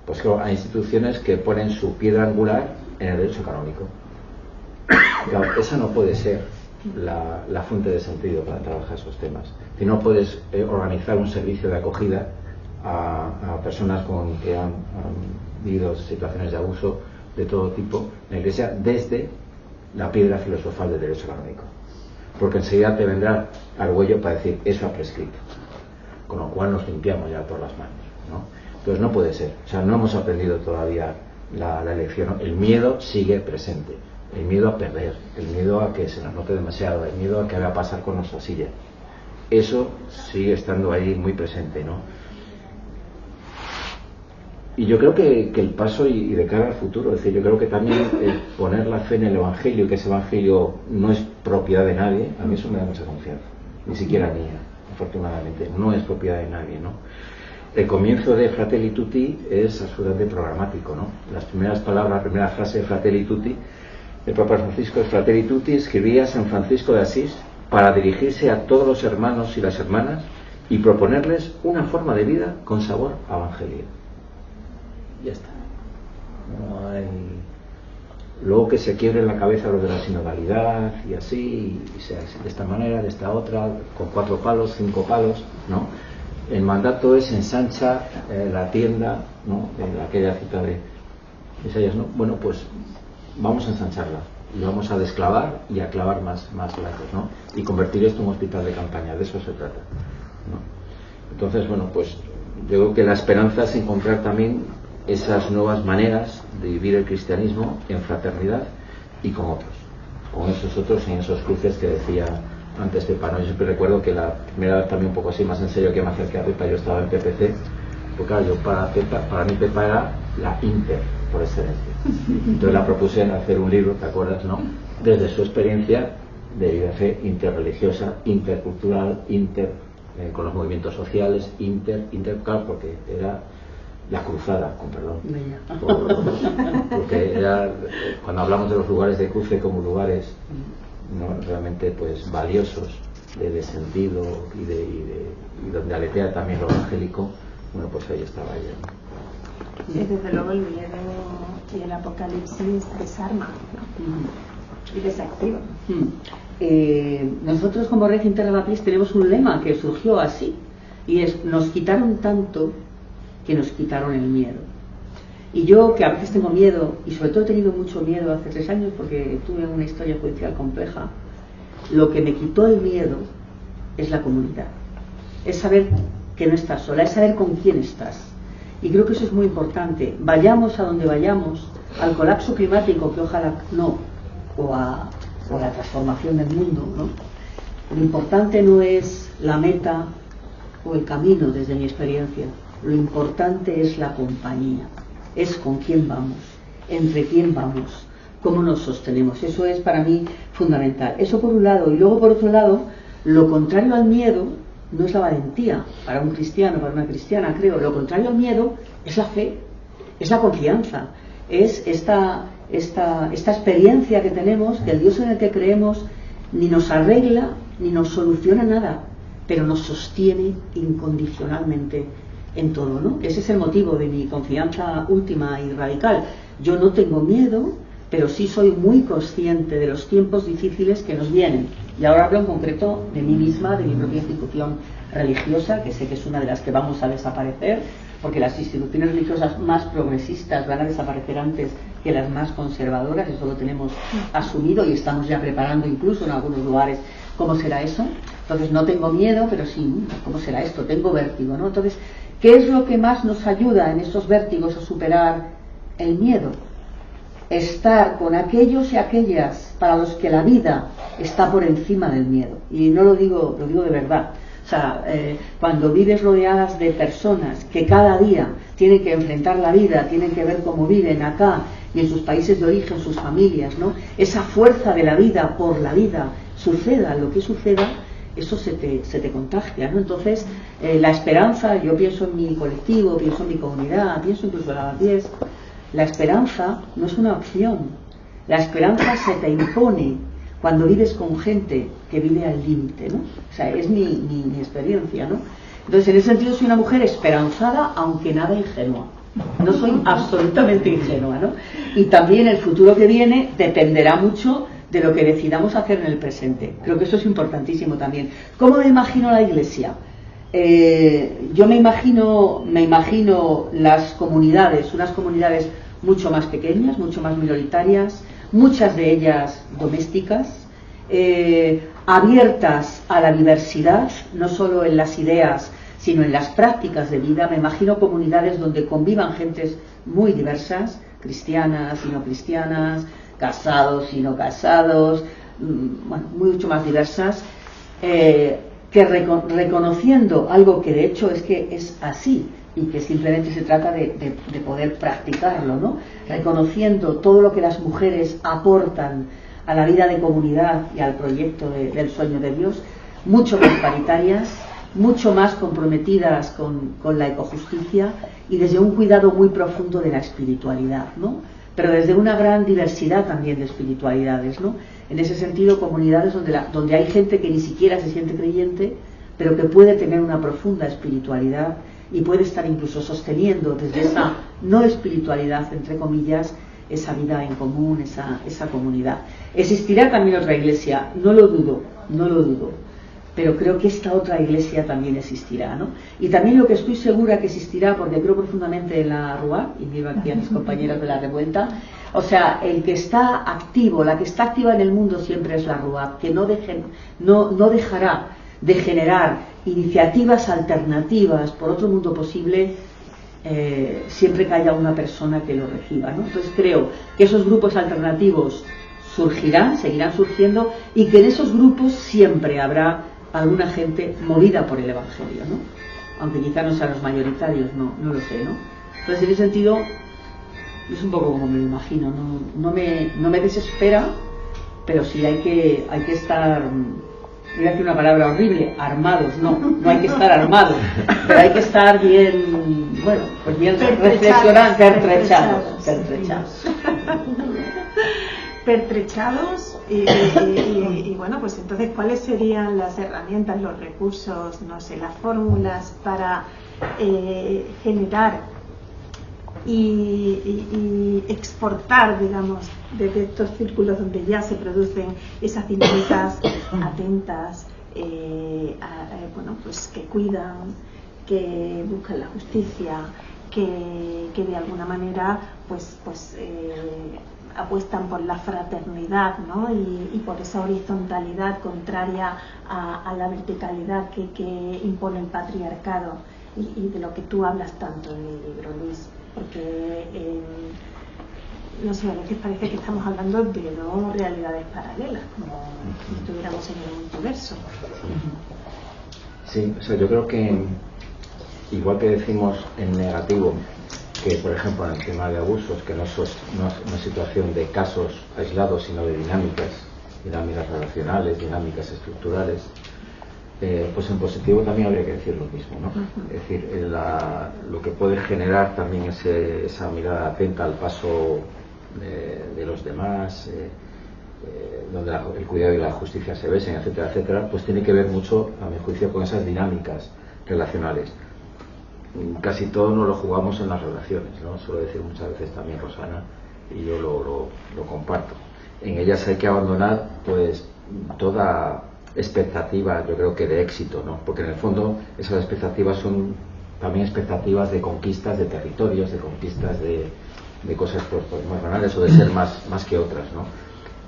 Pues que hay instituciones que ponen su piedra angular en el derecho canónico. Claro, esa no puede ser la fuente de sentido para trabajar esos temas. Si no puedes organizar un servicio de acogida a personas que han vivido situaciones de abuso de todo tipo en la iglesia desde la piedra filosofal del derecho canónico, porque enseguida te vendrá Argüello para decir eso ha prescrito, con lo cual nos limpiamos ya por las manos, ¿no? Entonces no puede ser, o sea, no hemos aprendido todavía la lección, ¿no? El miedo sigue presente, el miedo a perder, el miedo a que se nos note demasiado, el miedo a que vaya a pasar con nuestra silla, eso sigue estando ahí muy presente, ¿no? Y yo creo que el paso y de cara al futuro, es decir, yo creo que también poner la fe en el Evangelio, que ese Evangelio no es propiedad de nadie, a mí eso me da mucha confianza, ni siquiera mía, afortunadamente, no es propiedad de nadie, ¿no? El comienzo de Fratelli Tutti es absolutamente programático, ¿no? Las primeras palabras, la primera frase de Fratelli Tutti, el Papa Francisco, Fratelli Tutti, escribía San Francisco de Asís para dirigirse a todos los hermanos y las hermanas y proponerles una forma de vida con sabor a Evangelio. Ya está. No hay... Luego que se quiebre en la cabeza lo de la sinodalidad y así, y sea de esta manera, de esta otra, con 4 palos, 5 palos, ¿no? El mandato es ensancha la tienda, ¿no? En aquella cita de Isaías, ¿no? Bueno, pues vamos a ensancharla y vamos a desclavar y a clavar más lazos, ¿no? Y convertir esto en un hospital de campaña, de eso se trata, ¿no? Entonces, bueno, pues yo creo que la esperanza es encontrar también esas nuevas maneras de vivir el cristianismo en fraternidad y con otros, con esos otros en esos cruces que decía antes Pepa, ¿no? Yo siempre recuerdo que la primera vez también un poco así más en serio que me acerqué a Pepa, yo estaba en PPC, porque claro, para mí Pepa era la Inter por excelencia, entonces la propuse hacer un libro, ¿te acuerdas, no? Desde su experiencia de vida fe interreligiosa, intercultural, con los movimientos sociales, intercultural, porque era la cruzada, con perdón, porque era, cuando hablamos de los lugares de cruce como lugares, ¿no? Realmente pues valiosos de sentido y donde aletea también lo evangélico, bueno, pues ahí estaba ella, ¿no? Y desde luego el miedo y el apocalipsis desarma, ¿no? Y desactiva. Nosotros como Red Interrelatis tenemos un lema que surgió así, y es: nos quitaron tanto que nos quitaron el miedo. Y yo, que a veces tengo miedo, y sobre todo he tenido mucho miedo hace 3 años porque tuve una historia judicial compleja, lo que me quitó el miedo es la comunidad, es saber que no estás sola, es saber con quién estás. Y creo que eso es muy importante. Vayamos a donde vayamos, al colapso climático, que ojalá no, o a la transformación del mundo, ¿no? Lo importante no es la meta o el camino, desde mi experiencia. Lo importante es la compañía, es con quién vamos, entre quién vamos, cómo nos sostenemos. Eso es para mí fundamental. Eso por un lado. Y luego por otro lado, lo contrario al miedo no es la valentía para un cristiano, para una cristiana, creo. Lo contrario al miedo es la fe, es la confianza, es esta experiencia que tenemos, que el Dios en el que creemos ni nos arregla ni nos soluciona nada, pero nos sostiene incondicionalmente en todo, ¿no? Ese es el motivo de mi confianza última y radical. Yo no tengo miedo, pero sí soy muy consciente de los tiempos difíciles que nos vienen. Y ahora hablo en concreto de mí misma, de mi propia institución religiosa, que sé que es una de las que vamos a desaparecer, porque las instituciones religiosas más progresistas van a desaparecer antes que las más conservadoras. Eso lo tenemos asumido y estamos ya preparando incluso en algunos lugares cómo será eso. Entonces no tengo miedo, pero sí, ¿cómo será esto? Tengo vértigo, ¿no? Entonces, ¿qué es lo que más nos ayuda en estos vértigos a superar el miedo? Estar con aquellos y aquellas para los que la vida está por encima del miedo. Y no lo digo de verdad. O sea, cuando vives rodeadas de personas que cada día tienen que enfrentar la vida, tienen que ver cómo viven acá y en sus países de origen, sus familias, ¿no? Esa fuerza de la vida por la vida, suceda lo que suceda, eso se te contagia, ¿no? Entonces, la esperanza, yo pienso en mi colectivo, pienso en mi comunidad, pienso incluso en la Lavapiés, la esperanza no es una opción, la esperanza se te impone cuando vives con gente que vive al límite, ¿no? O sea, es mi experiencia, ¿no? Entonces, en ese sentido soy una mujer esperanzada, aunque nada ingenua. No soy absolutamente ingenua, ¿no? Y también el futuro que viene dependerá mucho de lo que decidamos hacer en el presente. Creo que eso es importantísimo también. ¿Cómo me imagino la Iglesia? Yo me imagino las comunidades, unas comunidades mucho más pequeñas, mucho más minoritarias, muchas de ellas domésticas, abiertas a la diversidad, no solo en las ideas, sino en las prácticas de vida. Me imagino comunidades donde convivan gentes muy diversas, cristianas y no cristianas, casados y no casados, bueno, mucho más diversas, que reconociendo algo que de hecho es que es así, y que simplemente se trata de poder practicarlo, ¿no? Reconociendo todo lo que las mujeres aportan a la vida de comunidad y al proyecto del sueño de Dios, mucho más paritarias, mucho más comprometidas con la ecojusticia y desde un cuidado muy profundo de la espiritualidad, ¿no? Pero desde una gran diversidad también de espiritualidades, ¿no? En ese sentido, comunidades donde hay gente que ni siquiera se siente creyente, pero que puede tener una profunda espiritualidad y puede estar incluso sosteniendo desde esa no espiritualidad, entre comillas, esa vida en común, esa comunidad. Existirá también otra iglesia, no lo dudo, pero creo que esta otra iglesia también existirá, ¿no? Y también lo que estoy segura que existirá, porque creo profundamente en la Rúa, y miro aquí a mis compañeros de la revuelta, o sea, el que está activo, la que está activa en el mundo siempre es la Rúa, que no dejará de generar iniciativas alternativas por otro mundo posible, siempre que haya una persona que lo reciba, ¿no? Entonces creo que esos grupos alternativos surgirán, seguirán surgiendo, y que en esos grupos siempre habrá alguna gente movida por el Evangelio, ¿no? Aunque quizá no sean los mayoritarios, no lo sé, ¿no? Entonces, en ese sentido, es un poco como me lo imagino, no me desespera, pero sí hay que estar, voy a decir una palabra horrible, armados, no hay que estar armados, pero hay que estar bien, bueno, pues bien reflexionados, pertrechados y bueno, pues entonces, ¿cuáles serían las herramientas, los recursos, no sé, las fórmulas para generar y exportar, digamos, desde estos círculos donde ya se producen esas dinámicas atentas, bueno, pues que cuidan, que buscan la justicia, que de alguna manera pues apuestan por la fraternidad, ¿no? Y por esa horizontalidad contraria a la verticalidad que impone el patriarcado, y de lo que tú hablas tanto en el libro, Luis, porque no sé, a veces parece que estamos hablando de dos realidades paralelas, como si estuviéramos en el multiverso. Sí, o sea, yo creo que igual que decimos en negativo que, por ejemplo, en el tema de abusos, que no es una situación de casos aislados, sino de dinámicas relacionales, dinámicas estructurales, pues en positivo también habría que decir lo mismo, ¿no? Es decir, lo que puede generar también esa mirada atenta al paso de los demás, donde el cuidado y la justicia se besen, etcétera, etcétera, pues tiene que ver mucho, a mi juicio, con esas dinámicas relacionales. Casi todo nos lo jugamos en las relaciones, ¿no? Suelo decir muchas veces también Rosana, y yo lo comparto. En ellas hay que abandonar pues toda expectativa, yo creo que de éxito, ¿no? Porque en el fondo esas expectativas son también expectativas de conquistas de territorios, de conquistas de cosas pues más banales, o de ser más que otras, ¿no?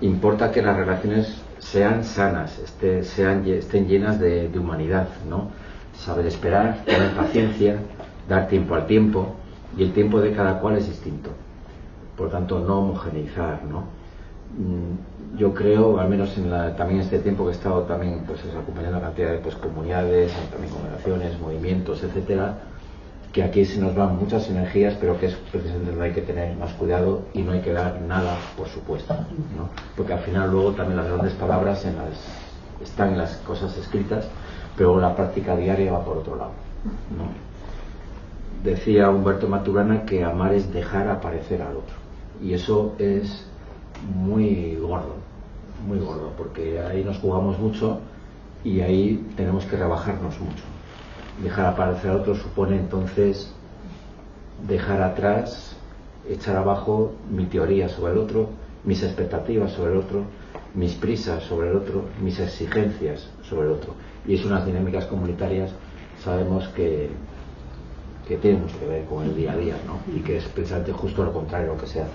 Importa que las relaciones sean sanas, estén llenas de humanidad, ¿no? Saber esperar, tener paciencia, dar tiempo al tiempo, y el tiempo de cada cual es distinto. Por tanto, no homogeneizar, ¿no? Yo creo, al menos también este tiempo que he estado también pues acompañando a cantidad de pues comunidades, también congregaciones, movimientos, etcétera, que aquí se nos van muchas energías, pero que es precisamente donde hay que tener más cuidado y no hay que dar nada por supuesto, ¿no? Porque al final luego también las grandes palabras están en las cosas escritas, pero la práctica diaria va por otro lado, ¿no? Decía Humberto Maturana que amar es dejar aparecer al otro, y eso es muy gordo, porque ahí nos jugamos mucho y ahí tenemos que rebajarnos mucho. Dejar aparecer al otro supone entonces dejar atrás, echar abajo mi teoría sobre el otro, mis expectativas sobre el otro, mis prisas sobre el otro, mis exigencias sobre el otro. Y es unas dinámicas comunitarias, sabemos que tienen mucho que ver con el día a día, ¿no? Y que es precisamente justo lo contrario lo que se hace.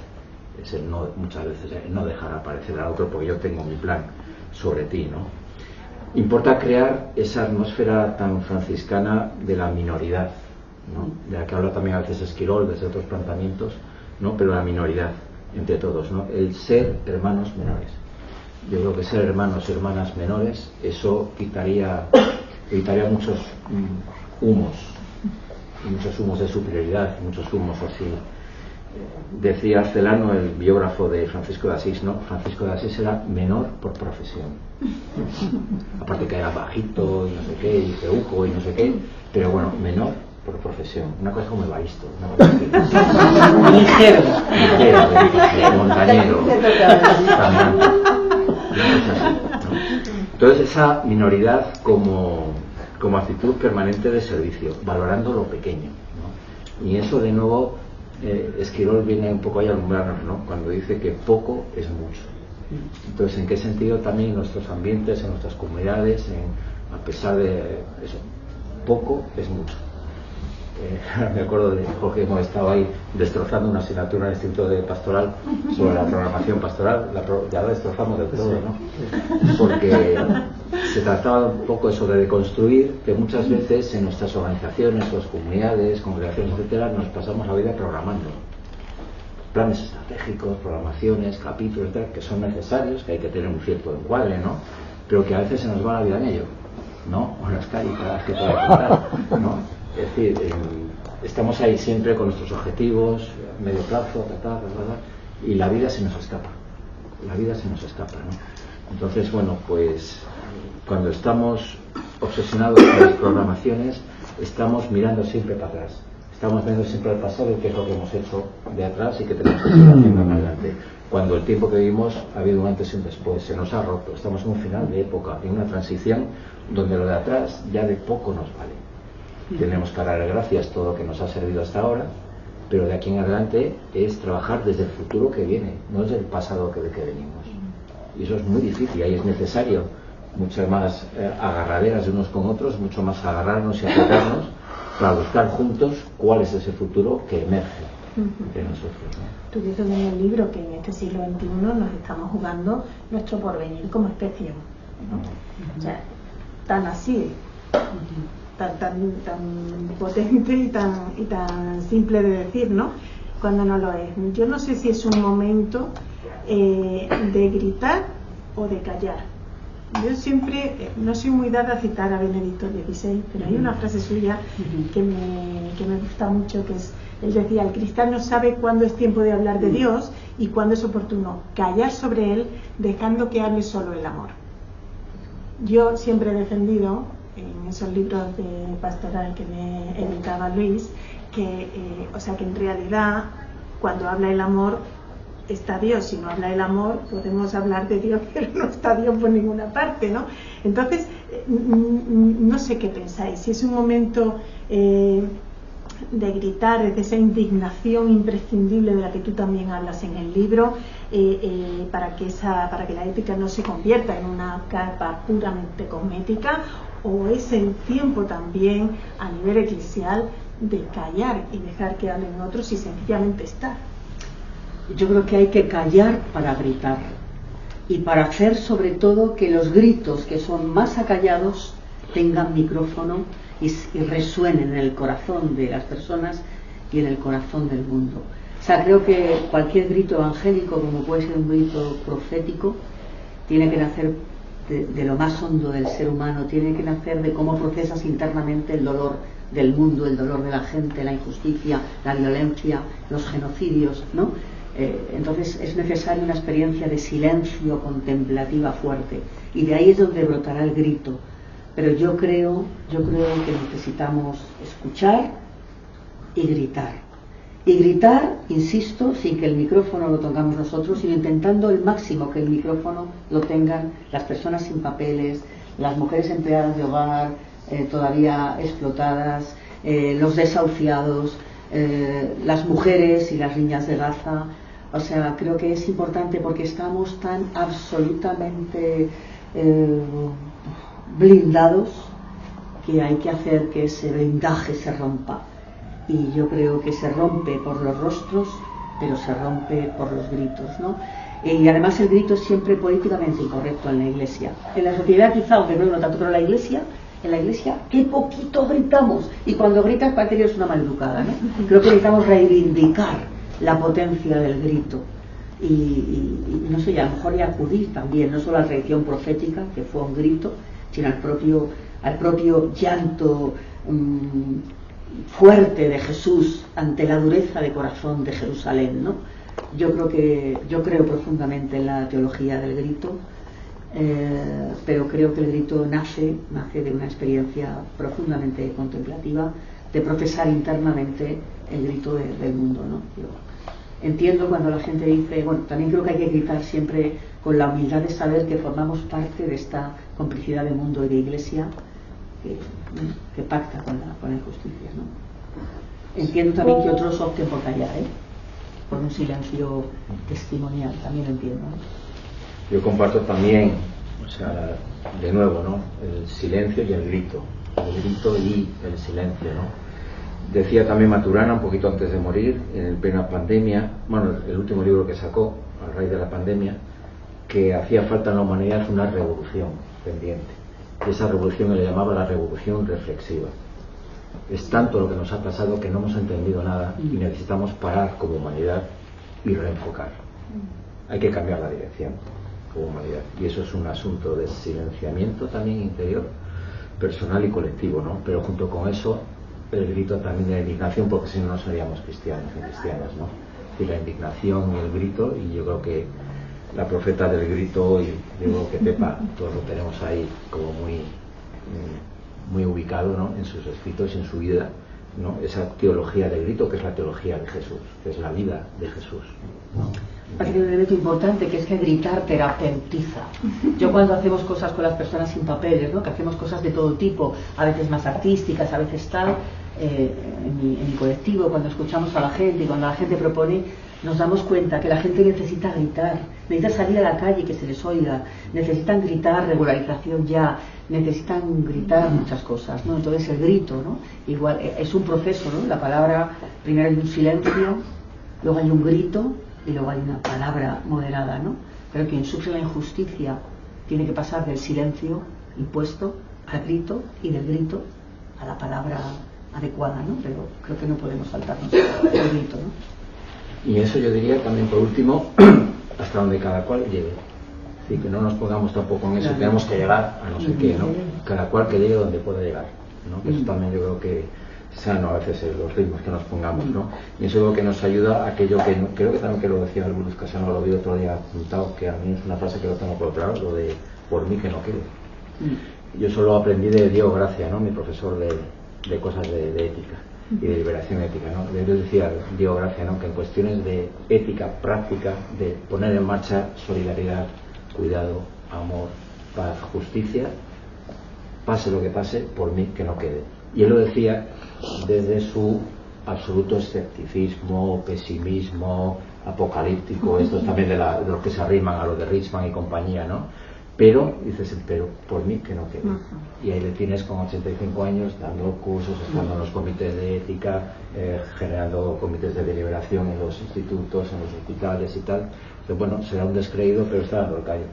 Es muchas veces el no dejar aparecer al otro porque yo tengo mi plan sobre ti, ¿no? Importa crear esa atmósfera tan franciscana de la minoridad, ¿no? De la que habla también a veces Esquirol desde otros planteamientos, ¿no? Pero la minoridad entre todos, ¿no? El ser hermanos menores. Yo creo que ser hermanos y hermanas menores, eso quitaría muchos humos y muchos humos de superioridad, muchos humos así. Decía Celano, el biógrafo de Francisco de Asís, ¿no? Francisco de Asís era menor por profesión. Aparte que era bajito y no sé qué, y peuco y no sé qué, pero bueno, menor por profesión. Una cosa como Evaristo, Ligero, montañero, caminante. Entonces esa minoridad como actitud permanente de servicio, valorando lo pequeño, ¿no? Y eso de nuevo Esquirol viene un poco ahí a alumbrarnos, ¿no? Cuando dice que poco es mucho. Entonces, ¿en qué sentido también en nuestros ambientes, en nuestras comunidades, a pesar de eso, poco es mucho? Me acuerdo de Jorge, hemos estado ahí destrozando una asignatura en el Instituto de Pastoral sobre la programación pastoral, ya la destrozamos de todo, ¿no? Porque se trataba un poco eso de deconstruir que muchas veces en nuestras organizaciones, nuestras comunidades, congregaciones, etcétera, nos pasamos la vida programando planes estratégicos, programaciones, capítulos, etcétera, que son necesarios, que hay que tener un cierto encuadre, ¿no? Pero que a veces se nos va la vida en ello, ¿no? O las caritas que pueda contar, ¿no? Es decir, estamos ahí siempre con nuestros objetivos, medio plazo, y la vida se nos escapa. La vida se nos escapa, ¿no? Entonces, bueno, pues cuando estamos obsesionados con las programaciones, estamos mirando siempre para atrás. Estamos viendo siempre al pasado, qué es lo que hemos hecho de atrás y qué tenemos que seguir haciendo en adelante. Cuando el tiempo que vivimos ha habido un antes y un después, se nos ha roto. Estamos en un final de época, en una transición donde lo de atrás ya de poco nos vale. Tenemos que dar gracias todo lo que nos ha servido hasta ahora, pero de aquí en adelante es trabajar desde el futuro que viene, no desde el pasado del que venimos. Y eso es muy difícil, ahí es necesario mucho más agarraderas de unos con otros, mucho más agarrarnos y apretarnos para buscar juntos cuál es ese futuro que emerge de nosotros, ¿no? Tú dices en el libro que en este siglo XXI nos estamos jugando nuestro porvenir como especie, ¿no? O sea, tan así, tan potente y tan simple de decir, ¿no? Cuando no lo es. Yo no sé si es un momento de gritar o de callar. Yo siempre no soy muy dada a citar a Benedicto XVI, pero hay una frase suya que me gusta mucho, que es, él decía: el cristiano sabe cuándo es tiempo de hablar de Dios y cuándo es oportuno callar sobre él, dejando que hable solo el amor. Yo siempre he defendido en esos libros de pastoral que me editaba Luis, que en realidad cuando habla el amor está Dios. Si no habla el amor, podemos hablar de Dios, pero no está Dios por ninguna parte, ¿no? Entonces, no sé qué pensáis, si es un momento de gritar, de esa indignación imprescindible de la que tú también hablas en el libro, para que la ética no se convierta en una capa puramente cosmética, o es el tiempo también a nivel eclesial de callar y dejar que hablen otros y sencillamente estar. Yo creo que hay que callar para gritar, y para hacer sobre todo que los gritos que son más acallados tengan micrófono y resuenen en el corazón de las personas y en el corazón del mundo. O sea, creo que cualquier grito evangélico, como puede ser un grito profético, tiene que nacer de lo más hondo del ser humano, tiene que nacer de cómo procesas internamente el dolor del mundo, el dolor de la gente, la injusticia, la violencia, los genocidios, ¿no? Entonces es necesaria una experiencia de silencio contemplativa fuerte, y de ahí es donde brotará el grito. Pero yo creo que necesitamos escuchar y gritar, insisto, sin que el micrófono lo tengamos nosotros, sino intentando el máximo que el micrófono lo tengan las personas sin papeles, las mujeres empleadas de hogar todavía explotadas, los desahuciados, las mujeres y las niñas de Gaza. O sea, creo que es importante porque estamos tan absolutamente blindados que hay que hacer que ese blindaje se rompa. Y yo creo que se rompe por los rostros, pero se rompe por los gritos, ¿no? Y además el grito es siempre políticamente incorrecto en la Iglesia. En la sociedad quizá, aunque no tanto, pero en la Iglesia, qué poquito gritamos. Y cuando gritas parece que eres una maleducada, ¿no? Creo que necesitamos reivindicar la potencia del grito. Y no sé, y a lo mejor y acudir también, no solo a la tradición profética, que fue un grito, sino al propio llanto fuerte de Jesús ante la dureza de corazón de Jerusalén, ¿no? Yo creo profundamente en la teología del grito, pero creo que el grito nace de una experiencia profundamente contemplativa, de procesar internamente el grito del mundo, ¿no? Yo entiendo cuando la gente dice, bueno, también creo que hay que gritar siempre con la humildad de saber que formamos parte de esta complicidad de mundo y de iglesia que pacta con la injusticia, ¿no? Entiendo también que otros opten por callar, por un silencio testimonial, también lo entiendo, ¿no? Yo comparto también, o sea, de nuevo, ¿no? El silencio y el grito y el silencio, ¿no? Decía también Maturana, un poquito antes de morir, en plena pandemia, bueno, el último libro que sacó a raíz de la pandemia, que hacía falta en la humanidad una revolución pendiente. Y esa revolución él le llamaba la revolución reflexiva. Es tanto lo que nos ha pasado que no hemos entendido nada y necesitamos parar como humanidad y reenfocar. Hay que cambiar la dirección como humanidad. Y eso es un asunto de silenciamiento también interior, personal y colectivo, ¿no? Pero junto con eso, el grito también de la indignación, porque si no, no seríamos cristianos y cristianas, ¿no? Y la indignación y el grito, y yo creo que la profeta del grito hoy, yo creo que Pepa, todos lo tenemos ahí como muy ubicado, ¿no? En sus escritos y en su vida, ¿no? Esa teología del grito, que es la teología de Jesús, que es la vida de Jesús, ¿no? Hay un elemento importante, que es que gritar terapeutiza. Yo cuando hacemos cosas con las personas sin papeles, ¿no? Que hacemos cosas de todo tipo, a veces más artísticas, a veces tal, en mi colectivo, cuando escuchamos a la gente y cuando la gente propone, nos damos cuenta que la gente necesita gritar, necesita salir a la calle y que se les oiga, necesitan gritar regularización ya, necesitan gritar muchas cosas, ¿no? Entonces el grito, ¿no? Igual es un proceso, ¿no? La palabra, primero hay un silencio, luego hay un grito y luego hay una palabra moderada, ¿no? Pero quien sufre la injusticia tiene que pasar del silencio impuesto al grito y del grito a la palabra adecuada, ¿no? Pero creo que no podemos saltarnos el grito, ¿no? Y eso yo diría también, por último, hasta donde cada cual llegue. Es decir, que no nos pongamos tampoco en eso, tenemos que llegar a no sé qué, ¿no? Cada cual que llegue donde pueda llegar, ¿no? Que eso también yo creo que sano a veces los ritmos que nos pongamos, ¿no? Y eso es lo que nos ayuda a aquello que no, creo que también que lo decía Luz Casano, lo vi otro día apuntado, que a mí es una frase que lo tengo por claro, lo de por mí que no quede. Yo solo aprendí de Diego Gracia, ¿no? Mi profesor de cosas de ética y de liberación ética, ¿no? Yo decía Diego Gracia, ¿no? Que en cuestiones de ética práctica, de poner en marcha solidaridad, cuidado, amor, paz, justicia, pase lo que pase, por mí que no quede. Y él lo decía desde su absoluto escepticismo, pesimismo, apocalíptico, estos también de los que se arriman a lo de Richman y compañía, ¿no? Pero, dices, pero por mí que no quede. Y ahí le tienes con 85 años dando cursos, estando en los comités de ética, generando comités de deliberación en los institutos, en los hospitales y tal. Entonces, bueno, será un descreído, pero está dando el callo.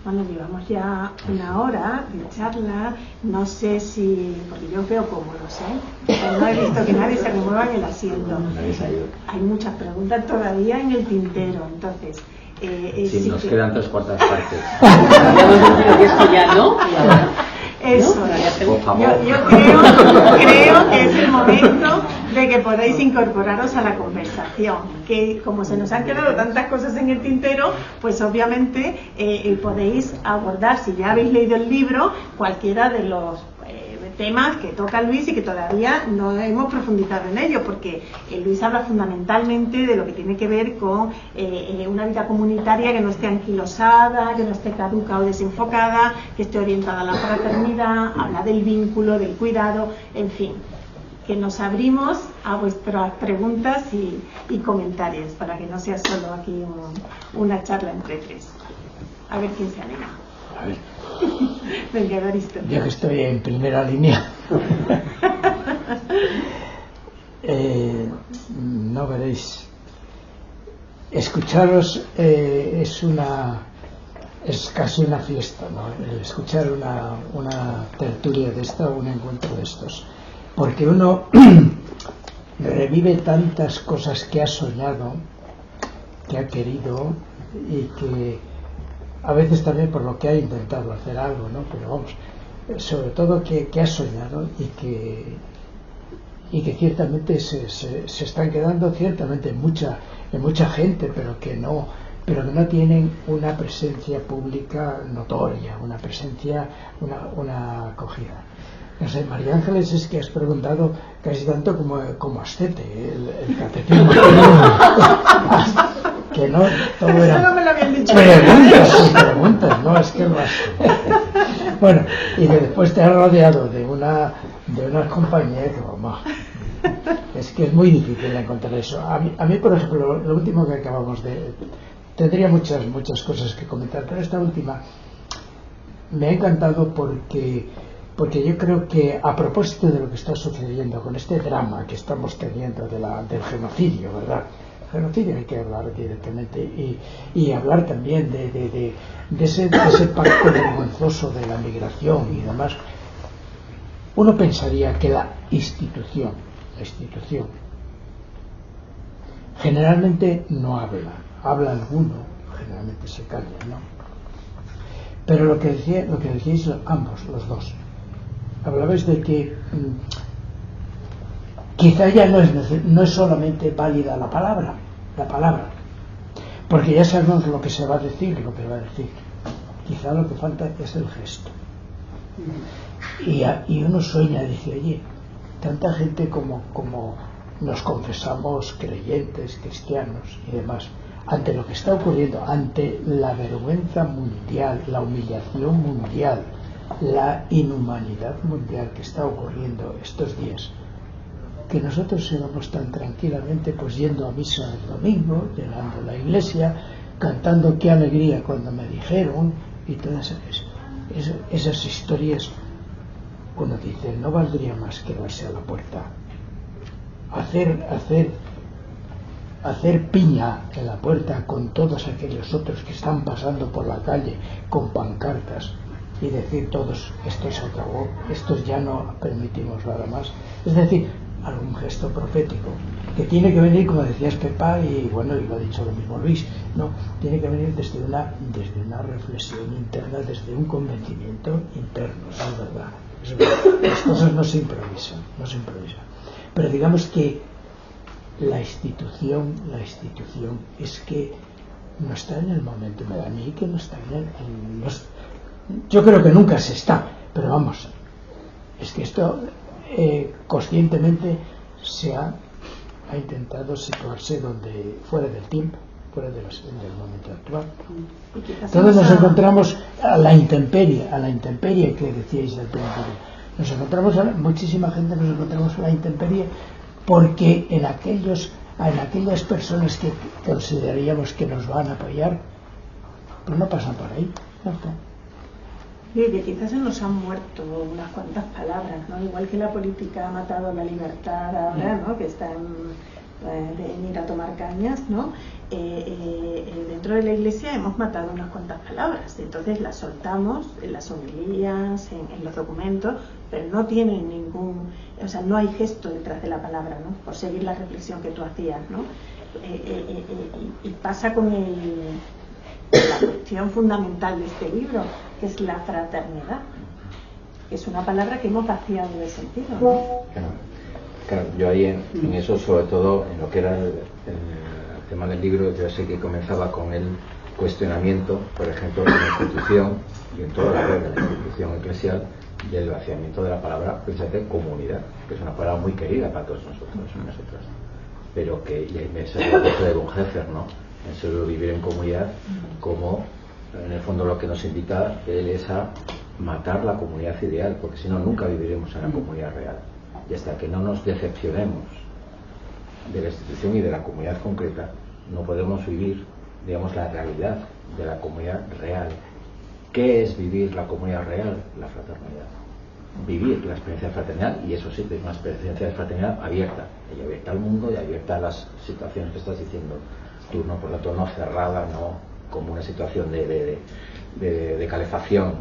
Bueno, llevamos ya una hora de charla, no sé si, porque yo veo cómodos, pero no he visto que nadie se remueva en el asiento. Hay muchas preguntas todavía en el tintero, entonces... sí, nos quedan 3/4 partes. Esto ya no. Eso, por favor. yo creo que es el momento de que podáis incorporaros a la conversación, que como se nos han quedado tantas cosas en el tintero, pues obviamente podéis abordar, si ya habéis leído el libro, cualquiera de los temas que toca Luis y que todavía no hemos profundizado en ello, porque Luis habla fundamentalmente de lo que tiene que ver con una vida comunitaria que no esté anquilosada, que no esté caduca o desenfocada, que esté orientada a la fraternidad, habla del vínculo, del cuidado, en fin, que nos abrimos a vuestras preguntas y comentarios, para que no sea solo aquí una charla entre tres. A ver quién se anima. A ver. Venga, Evaristo. Yo que estoy en primera línea. No veréis. Escucharos es casi una fiesta, ¿no? El escuchar una tertulia de esta, un encuentro de estos. Porque uno revive tantas cosas que ha soñado, que ha querido y que a veces también por lo que ha intentado hacer algo, ¿no? Pero vamos, sobre todo que has soñado y que ciertamente se están quedando ciertamente en mucha gente, pero que no tienen una presencia pública notoria, una presencia, una acogida. No sé, María Ángeles, es que has preguntado casi tanto como Ascete, el catecismo. Que no, todo era... Eso no me lo habían dicho. Preguntas, no, es que lo has... Bueno, y que después te has rodeado de una compañía que, vamos, es que es muy difícil encontrar eso. A mí, por ejemplo, lo último que acabamos de... Tendría muchas cosas que comentar, pero esta última me ha encantado porque yo creo que, a propósito de lo que está sucediendo con este drama que estamos teniendo del genocidio, ¿verdad? Genocidio hay que hablar directamente y hablar también de ese pacto vergonzoso de la migración y demás. Uno pensaría que la institución generalmente no habla alguno, generalmente se calla, ¿no? Pero lo que decíais ambos, los dos, hablabais de que quizá ya no es solamente válida la palabra, porque ya sabemos lo que se va a decir, lo que va a decir. Quizá lo que falta es el gesto. Y uno sueña, dice, oye, tanta gente como nos confesamos creyentes, cristianos y demás, ante lo que está ocurriendo, ante la vergüenza mundial, la humillación mundial, la inhumanidad mundial que está ocurriendo estos días, que nosotros íbamos tan tranquilamente pues yendo a misa el domingo, llegando a la iglesia, cantando qué alegría cuando me dijeron, y todas esas historias. Uno dice, no valdría más quedarse a la puerta, hacer piña en la puerta con todos aquellos otros que están pasando por la calle con pancartas y decir todos, estos se acabó, estos ya no permitimos nada más. Es decir, algún gesto profético que tiene que venir, como decías Pepa, y bueno, y lo ha dicho lo mismo Luis, no, tiene que venir desde una reflexión interna, desde un convencimiento interno, es verdad. Las cosas no se improvisan. Pero digamos que la institución es que no está en el momento, me da a mí que no está yo creo que nunca se está, pero vamos, es que esto conscientemente se ha intentado situarse fuera del tiempo, fuera del momento actual. Todos nos encontramos a la intemperie que decíais al principio. Muchísima gente nos encontramos a la intemperie porque en aquellas personas que consideraríamos que nos van a apoyar, pues no pasan por ahí. No está. Y que quizás se nos han muerto unas cuantas palabras, ¿no? Igual que la política ha matado la libertad ahora, ¿no? Que está en ir a tomar cañas, ¿no? Dentro de la iglesia hemos matado unas cuantas palabras, entonces las soltamos en las homilías, en los documentos, pero no tienen no hay gesto detrás de la palabra, ¿no? Por seguir la reflexión que tú hacías, ¿no? Y pasa con la cuestión fundamental de este libro, que es la fraternidad, que es una palabra que hemos vaciado de sentido, ¿no? Claro, yo ahí en eso, sobre todo en lo que era el tema del libro, yo sé que comenzaba con el cuestionamiento, por ejemplo, de la institución y en toda la red de la institución eclesial, y el vaciamiento de la palabra, precisamente, comunidad, que es una palabra muy querida para todos nosotros y nosotras, pero que, y ahí me salió el de Bonhoeffer, ¿no? En serio, vivir en comunidad, como en el fondo lo que nos invita él es a matar la comunidad ideal, porque si no nunca viviremos en la comunidad real. Y hasta que no nos decepcionemos de la institución y de la comunidad concreta, no podemos vivir, digamos, la realidad de la comunidad real. ¿Qué es vivir la comunidad real? La fraternidad. Vivir la experiencia fraternal, y eso sí, es una experiencia de fraternidad abierta, y abierta al mundo y abierta a las situaciones que estás diciendo tú, ¿no? Por lo tanto, no cerrada, no como una situación de calefacción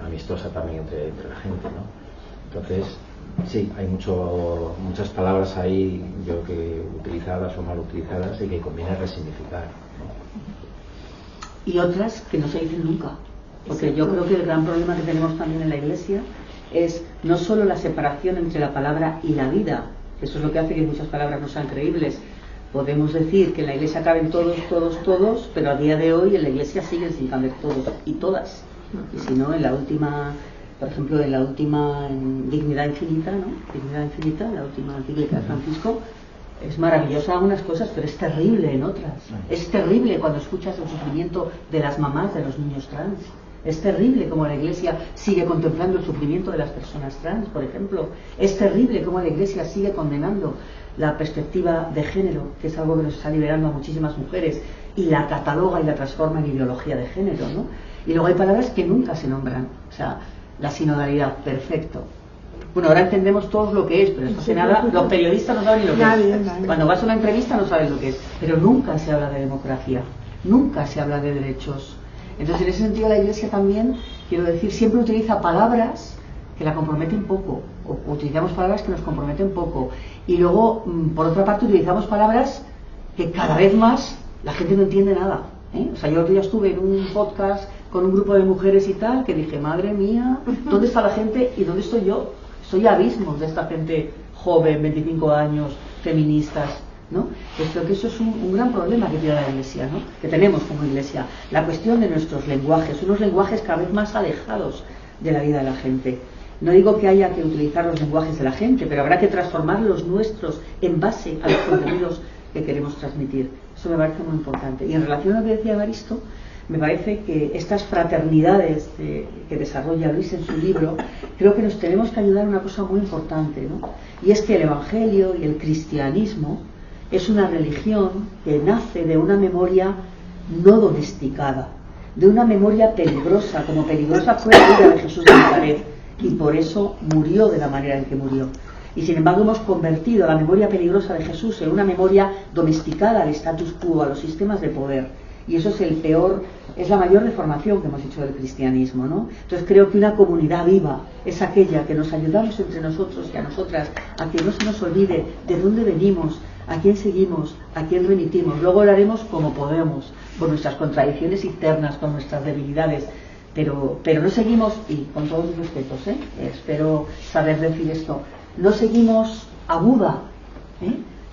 amistosa también entre la gente, ¿no? Entonces, sí, hay muchas palabras ahí, yo creo que utilizadas o mal utilizadas, y que conviene resignificar, ¿no? Y otras que no se dicen nunca. Porque yo creo que el gran problema que tenemos también en la Iglesia es no solo la separación entre la palabra y la vida, eso es lo que hace que muchas palabras no sean creíbles. Podemos decir que en la Iglesia caben todos, pero a día de hoy en la Iglesia siguen sin caber todos y todas. Y si no, en la última, por ejemplo, en la última en Dignidad Infinita, ¿no? Dignidad Infinita, la última encíclica de Francisco, es maravillosa en algunas cosas, pero es terrible en otras. Es terrible cuando escuchas el sufrimiento de las mamás de los niños trans. Es terrible como la Iglesia sigue contemplando el sufrimiento de las personas trans, por ejemplo. Es terrible como la Iglesia sigue condenando la perspectiva de género, que es algo que nos está liberando a muchísimas mujeres, y la cataloga y la transforma en ideología de género, ¿no? Y luego hay palabras que nunca se nombran. O sea, la sinodalidad, perfecto. Bueno, ahora entendemos todos lo que es, pero hace nada los periodistas no saben ni lo que es. Cuando vas a una entrevista no sabes lo que es, pero nunca se habla de democracia, nunca se habla de derechos. Entonces, en ese sentido, la Iglesia también, quiero decir, siempre utiliza palabras que la comprometen poco, o utilizamos palabras que nos comprometen poco. Y luego, por otra parte, utilizamos palabras que cada vez más la gente no entiende nada. O sea, yo ya estuve en un podcast con un grupo de mujeres y tal, que dije, madre mía, ¿dónde está la gente y dónde estoy yo? Soy abismos de esta gente joven, 25 años, feministas, ¿no? Pues creo que eso es un gran problema que tiene la Iglesia, ¿no? Que tenemos como Iglesia. La cuestión de nuestros lenguajes, unos lenguajes cada vez más alejados de la vida de la gente. No digo que haya que utilizar los lenguajes de la gente, pero habrá que transformar los nuestros en base a los contenidos que queremos transmitir. Eso me parece muy importante. Y en relación a lo que decía Evaristo, me parece que estas fraternidades que desarrolla Luis en su libro, creo que nos tenemos que ayudar a una cosa muy importante, ¿no? Y es que el Evangelio y el cristianismo es una religión que nace de una memoria no domesticada, de una memoria peligrosa, como peligrosa fue la vida de Jesús de Nazaret, y por eso murió de la manera en que murió. Y sin embargo hemos convertido la memoria peligrosa de Jesús en una memoria domesticada al status quo, a los sistemas de poder. Y eso es la mayor deformación que hemos hecho del cristianismo, ¿no? Entonces creo que una comunidad viva es aquella que nos ayudamos entre nosotros y a nosotras, a que no se nos olvide de dónde venimos, a quién seguimos, a quién remitimos. Luego lo haremos como podemos, con nuestras contradicciones internas, con nuestras debilidades, pero no seguimos, y con todos mis respetos, espero saber decir esto, no seguimos a Buda,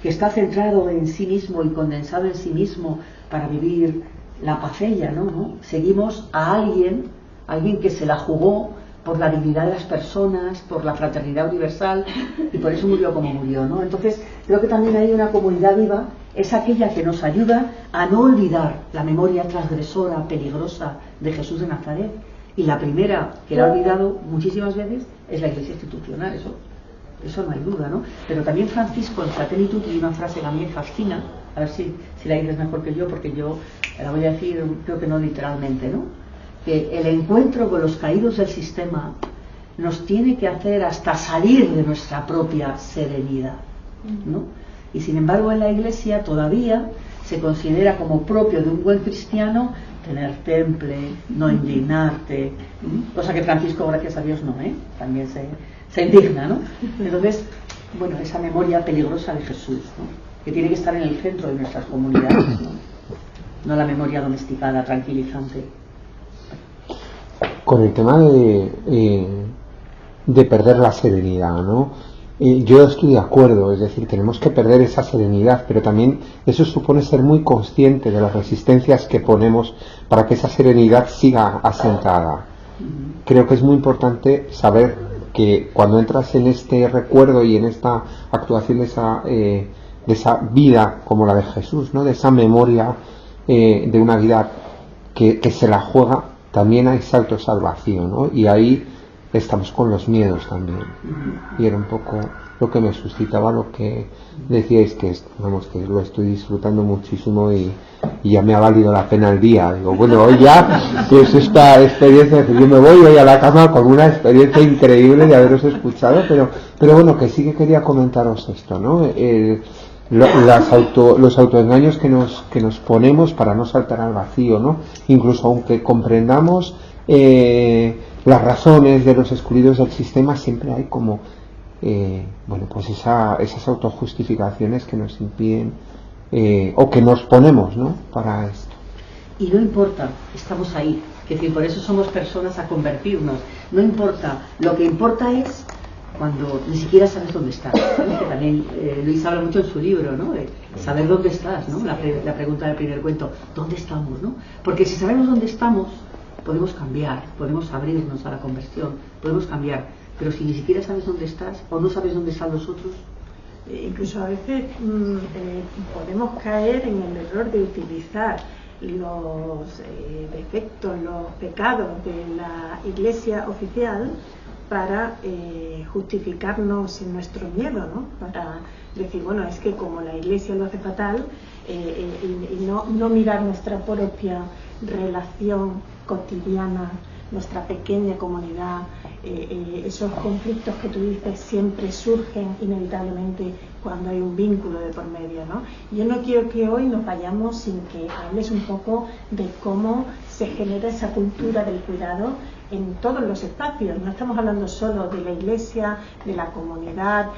que está centrado en sí mismo y condensado en sí mismo para vivir la pacella, ¿no? Seguimos a alguien que se la jugó por la dignidad de las personas, por la fraternidad universal, y por eso murió como murió, ¿no? Entonces creo que también hay una comunidad viva, es aquella que nos ayuda a no olvidar la memoria transgresora, peligrosa de Jesús de Nazaret. Y la primera que la ha olvidado muchísimas veces es la Iglesia institucional, eso no hay duda, ¿no? Pero también Francisco en Fratelli tiene una frase que a mí me fascina, a ver si la dices mejor que yo, porque yo la voy a decir, creo que no literalmente, ¿no? Que el encuentro con los caídos del sistema nos tiene que hacer hasta salir de nuestra propia serenidad, ¿no? Y sin embargo en la Iglesia todavía se considera como propio de un buen cristiano tener temple, no indignarte, cosa que Francisco, gracias a Dios, no, también se indigna, ¿no? Entonces, bueno, esa memoria peligrosa de Jesús, ¿no? Que tiene que estar en el centro de nuestras comunidades, no la memoria domesticada, tranquilizante. Con el tema de perder la serenidad, ¿no? Yo estoy de acuerdo, es decir, tenemos que perder esa serenidad, pero también eso supone ser muy consciente de las resistencias que ponemos para que esa serenidad siga asentada. Creo que es muy importante saber que cuando entras en este recuerdo y en esta actuación de esa vida como la de Jesús, ¿no? De esa memoria de una vida que se la juega, también hay saltos al vacío, ¿no? Y ahí estamos con los miedos también. Y era un poco lo que me suscitaba lo que decíais, que lo estoy disfrutando muchísimo y ya me ha valido la pena el día. Digo, bueno, hoy ya pues esta experiencia, yo me voy hoy a la cama con una experiencia increíble de haberos escuchado, pero bueno, que sí que quería comentaros esto, ¿no? Los autoengaños que nos ponemos para no saltar al vacío, ¿no? Incluso aunque comprendamos las razones de los excluidos del sistema, siempre hay como pues esas autojustificaciones que nos impiden o que nos ponemos, ¿no? Para esto. Y no importa, estamos ahí, Es decir, por eso somos personas a convertirnos. No importa, lo que importa es cuando ni siquiera sabes dónde estás. Que también Luis habla mucho en su libro, ¿no? De saber dónde estás, ¿no? La pregunta del primer cuento, ¿dónde estamos, no? Porque si sabemos dónde estamos, podemos cambiar, podemos abrirnos a la conversión, podemos cambiar. Pero si ni siquiera sabes dónde estás o no sabes dónde están los otros, incluso a veces podemos caer en el error de utilizar los defectos, los pecados de la Iglesia oficial para justificarnos en nuestro miedo, ¿no? Para decir, bueno, es que como la Iglesia lo hace fatal, y no mirar nuestra propia relación cotidiana, nuestra pequeña comunidad, esos conflictos que tú dices siempre surgen inevitablemente cuando hay un vínculo de por medio, ¿no? Yo no quiero que hoy nos vayamos sin que hables un poco de cómo se genera esa cultura del cuidado en todos los espacios. No estamos hablando solo de la iglesia, de la comunidad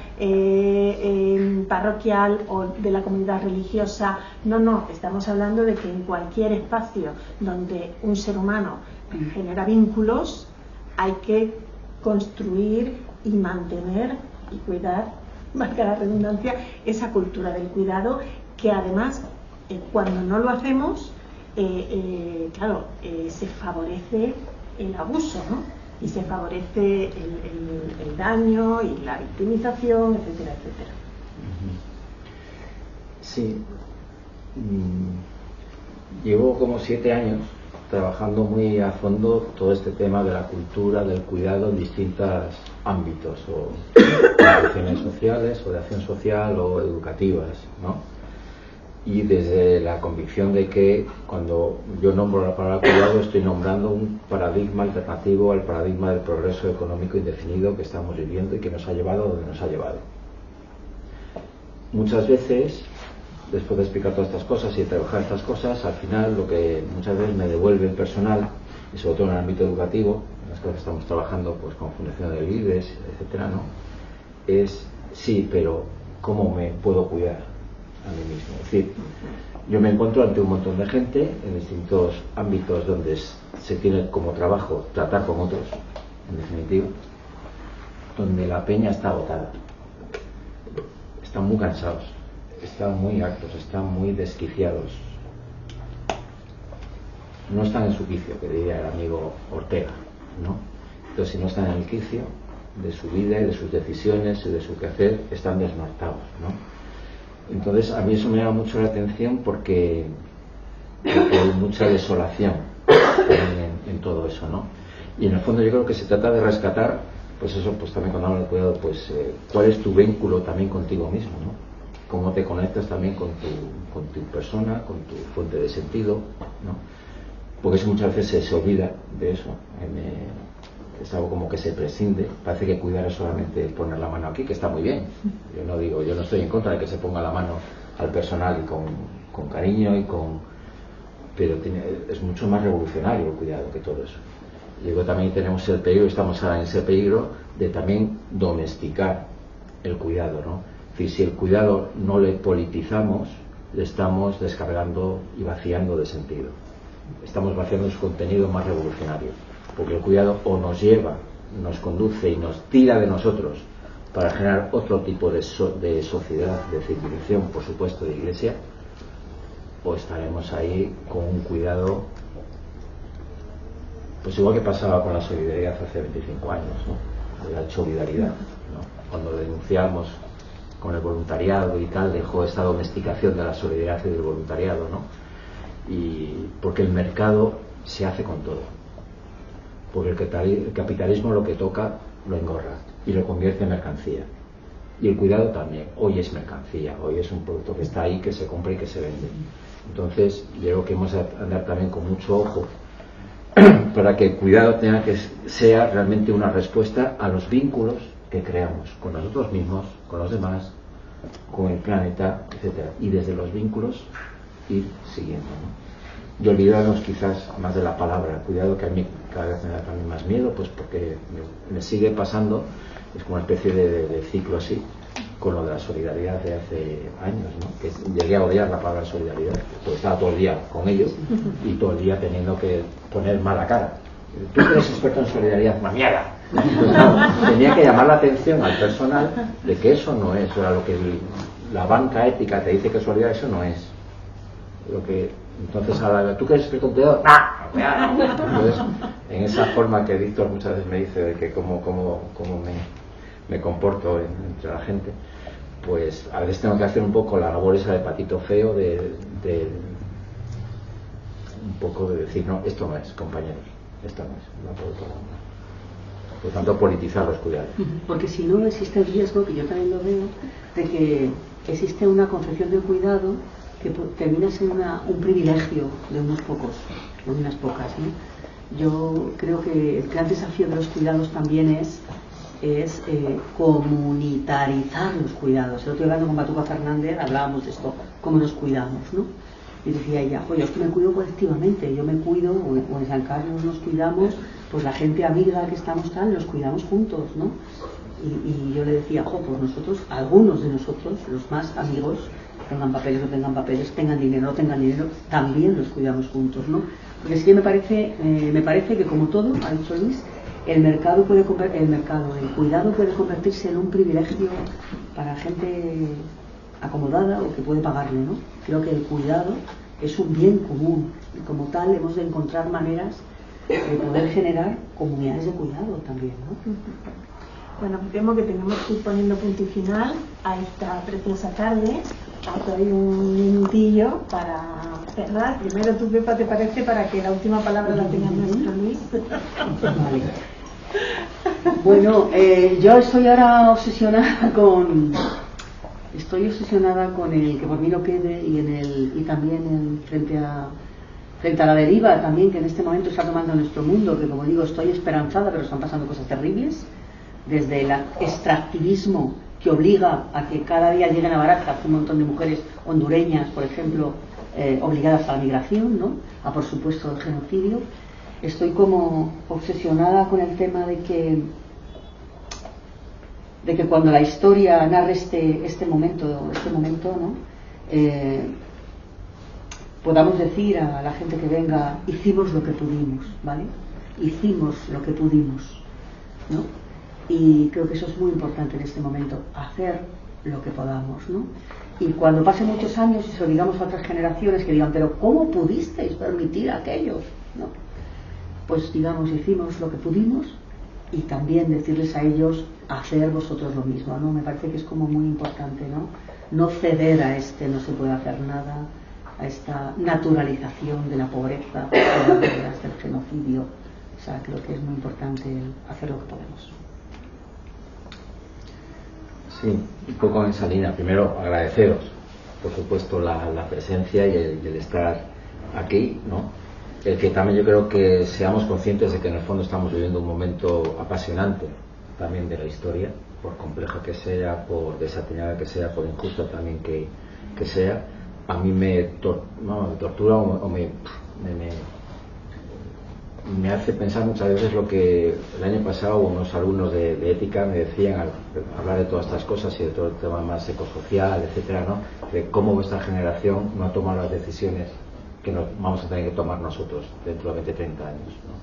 parroquial o de la comunidad religiosa. No, estamos hablando de que en cualquier espacio donde un ser humano genera vínculos, hay que construir y mantener y cuidar, marca la redundancia, esa cultura del cuidado que además cuando no lo hacemos, se favorece el abuso, ¿no? Y se favorece el daño y la victimización, etcétera, etcétera. Sí. Llevo como 7 años trabajando muy a fondo todo este tema de la cultura, del cuidado en distintos ámbitos, o de acciones sociales, o de acción social, o educativas, ¿no? Y desde la convicción de que cuando yo nombro la palabra cuidado estoy nombrando un paradigma alternativo al paradigma del progreso económico indefinido que estamos viviendo y que nos ha llevado donde nos ha llevado. Muchas veces, después de explicar todas estas cosas y de trabajar estas cosas, al final lo que muchas veces me devuelve el personal, y sobre todo en el ámbito educativo, en las cosas que estamos trabajando pues con Fundación de Líderes, etcétera, ¿no? Es, sí, pero ¿cómo me puedo cuidar a mí mismo? Es decir, yo me encuentro ante un montón de gente en distintos ámbitos donde se tiene como trabajo tratar con otros, en definitiva, donde la peña está agotada, están muy cansados, están muy hartos, están muy desquiciados, no están en su quicio, que diría el amigo Ortega, ¿no? Entonces, si no están en el quicio de su vida y de sus decisiones y de su quehacer, están desnortados, ¿no? Entonces, a mí eso me llama mucho la atención porque hay mucha desolación en todo eso, ¿no? Y en el fondo yo creo que se trata de rescatar, pues eso, pues también cuando hablo de cuidado, pues cuál es tu vínculo también contigo mismo, ¿no? Cómo te conectas también con tu persona, con tu fuente de sentido, ¿no? Porque eso muchas veces se olvida de eso. Es algo como que se prescinde. Parece que cuidar es solamente poner la mano aquí, que está muy bien. Yo no estoy en contra de que se ponga la mano al personal y con cariño y pero es mucho más revolucionario el cuidado que todo eso. Y luego también tenemos el peligro, estamos ahora en ese peligro de también domesticar el cuidado, ¿no? Es decir, si el cuidado no le politizamos, le estamos descargando y vaciando de sentido. Estamos vaciando su contenido más revolucionario, porque el cuidado o nos lleva, nos conduce y nos tira de nosotros para generar otro tipo de sociedad, de civilización, por supuesto, de iglesia, o estaremos ahí con un cuidado, pues igual que pasaba con la solidaridad hace 25 años, ¿no? La solidaridad, ¿no? Cuando denunciamos con el voluntariado y tal, dejó esta domesticación de la solidaridad y del voluntariado, ¿no? Y porque el mercado se hace con todo, porque el capitalismo lo que toca lo engorra y lo convierte en mercancía, y el cuidado también, hoy es mercancía, hoy es un producto que está ahí, que se compra y que se vende. Entonces yo creo que hemos de andar también con mucho ojo para que el cuidado sea realmente una respuesta a los vínculos que creamos con nosotros mismos, con los demás, con el planeta, etcétera, y desde los vínculos ir siguiendo, ¿no? Y olvidarnos quizás más de la palabra cuidado, que a mí cada vez me da también más miedo, pues porque me sigue pasando, es como una especie de ciclo así, con lo de la solidaridad de hace años, ¿no? Que llegué a odiar la palabra solidaridad, porque estaba todo el día con ellos y todo el día teniendo que poner mala cara. Tú eres experto en solidaridad, una mierda. Entonces, claro, tenía que llamar la atención al personal de que eso no es, o sea, lo que la banca ética te dice que es solidaridad, eso no es. Lo que, entonces, ahora, ¿tú que eres experto en cuidado? Entonces, en esa forma que Víctor muchas veces me dice de que cómo me comporto entre la gente, pues a veces tengo que hacer un poco la labor esa de patito feo de un poco de decir, no, esto no es, compañeros, esto no es, no puedo tomar. Por lo tanto, politizar los cuidados. Porque si no, existe el riesgo, que yo también lo veo, de que existe una concepción del cuidado que termina siendo un privilegio de unos pocos, de unas pocas, ¿no? Yo creo que el gran desafío de los cuidados también es comunitarizar los cuidados. El otro día hablando con Batuca Fernández hablábamos de esto, cómo nos cuidamos, ¿no? Y decía ella, oye, es que me cuido colectivamente, yo me cuido, o en San Carlos nos cuidamos, pues la gente amiga que estamos tal, nos cuidamos juntos, ¿no? Y yo le decía, pues nosotros, algunos de nosotros, los más amigos, tengan papeles o no tengan papeles, tengan dinero o no tengan dinero, también los cuidamos juntos, ¿no? Porque sí que me parece que, como todo, ha dicho Luis, el cuidado puede convertirse en un privilegio para gente acomodada o que puede pagarle, ¿no? Creo que el cuidado es un bien común y como tal hemos de encontrar maneras de poder generar comunidades de cuidado también, ¿no? Bueno, temo que tenemos que ir poniendo punto y final a esta preciosa tarde. Os doy un minutillo para cerrar. Primero tú, Pepa, ¿te parece? Para que la última palabra la tenga nuestro Luis. Vale. Bueno, yo estoy ahora obsesionada con el que por mí no quede y también frente a la deriva también que en este momento está tomando nuestro mundo, que como digo estoy esperanzada, pero están pasando cosas terribles, desde el extractivismo que obliga a que cada día lleguen a Barajas un montón de mujeres hondureñas, por ejemplo, obligadas a la migración, ¿no? A por supuesto el genocidio. Estoy como obsesionada con el tema de que cuando la historia narre este momento, ¿no? Podamos decir a la gente que venga, hicimos lo que pudimos, ¿vale? Hicimos lo que pudimos, ¿no? Y creo que eso es muy importante en este momento, hacer lo que podamos, ¿no? Y cuando pasen muchos años y se lo digamos a otras generaciones que digan, pero ¿cómo pudisteis permitir aquello? ¿No? Pues digamos, hicimos lo que pudimos y también decirles a ellos, hacer vosotros lo mismo, ¿no? Me parece que es como muy importante, ¿no? No ceder a no se puede hacer nada, a esta naturalización de la pobreza, de las guerras, del genocidio. O sea, creo que es muy importante hacer lo que podemos. Sí, un poco en esa línea. Primero, agradeceros, por supuesto, la presencia y el estar aquí, ¿no? El que también yo creo que seamos conscientes de que en el fondo estamos viviendo un momento apasionante también de la historia, por compleja que sea, por desatinada que sea, por injusta también que sea. A mí me tortura o me hace pensar muchas veces lo que el año pasado unos alumnos de ética me decían al hablar de todas estas cosas y de todo el tema más ecosocial, etcétera, ¿no? De cómo vuestra generación no ha tomado las decisiones que nos vamos a tener que tomar nosotros dentro de 20, 30 años, ¿no?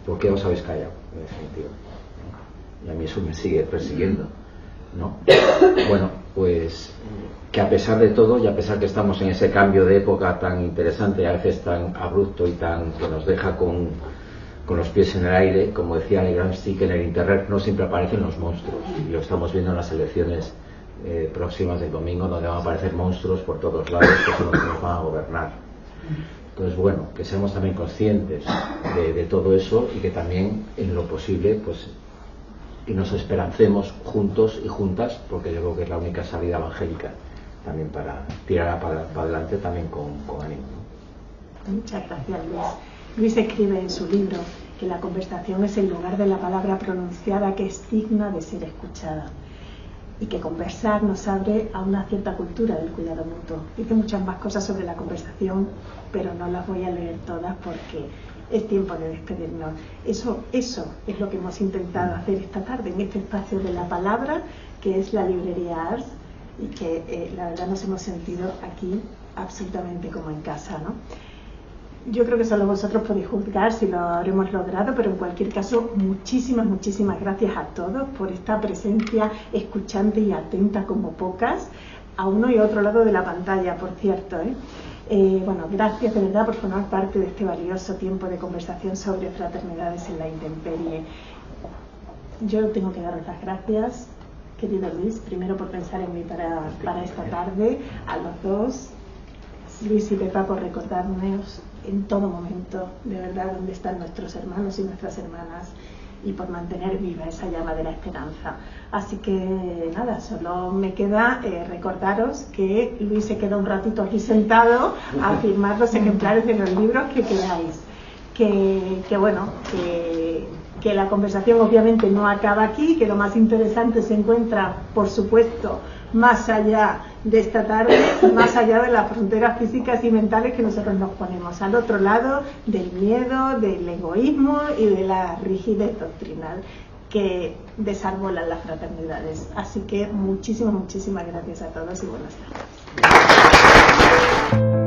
¿Por qué os habéis callado, en definitiva? ¿No? Y a mí eso me sigue persiguiendo, ¿no? Bueno, pues que a pesar de todo y a pesar que estamos en ese cambio de época tan interesante y a veces tan abrupto y tan que nos deja con los pies en el aire, como decía Gramsci, que en el internet no siempre aparecen los monstruos, y lo estamos viendo en las elecciones próximas del domingo, donde van a aparecer monstruos por todos lados que son los que nos van a gobernar. Entonces, bueno, que seamos también conscientes de todo eso y que también en lo posible pues que nos esperancemos juntos y juntas, porque yo creo que es la única salida evangélica también para tirar para adelante también con ánimo, ¿no? Muchas gracias, Luis. Luis escribe en su libro que la conversación es el lugar de la palabra pronunciada que es digna de ser escuchada, y que conversar nos abre a una cierta cultura del cuidado mutuo. Dice muchas más cosas sobre la conversación, pero no las voy a leer todas porque es tiempo de despedirnos. Eso es lo que hemos intentado hacer esta tarde en este espacio de la palabra, que es la librería Ars, y que la verdad nos hemos sentido aquí absolutamente como en casa, ¿no? Yo creo que solo vosotros podéis juzgar si lo habremos logrado, pero en cualquier caso, muchísimas gracias a todos por esta presencia escuchante y atenta como pocas, a uno y otro lado de la pantalla, por cierto, bueno, gracias de verdad por formar parte de este valioso tiempo de conversación sobre fraternidades en la intemperie. Yo tengo que daros las gracias, querido Luis, primero por pensar en mí para esta tarde, a los dos, Luis y Pepa, por recordarnos en todo momento, de verdad, dónde están nuestros hermanos y nuestras hermanas, y por mantener viva esa llama de la esperanza. Así que nada, solo me queda recordaros que Luis se queda un ratito aquí sentado a firmar los ejemplares de los libros que queráis. Que bueno, que la conversación obviamente no acaba aquí, que lo más interesante se encuentra, por supuesto, más allá de esta tarde, más allá de las fronteras físicas y mentales que nosotros nos ponemos, al otro lado del miedo, del egoísmo y de la rigidez doctrinal que desarbolan las fraternidades. Así que muchísimas gracias a todos y buenas tardes.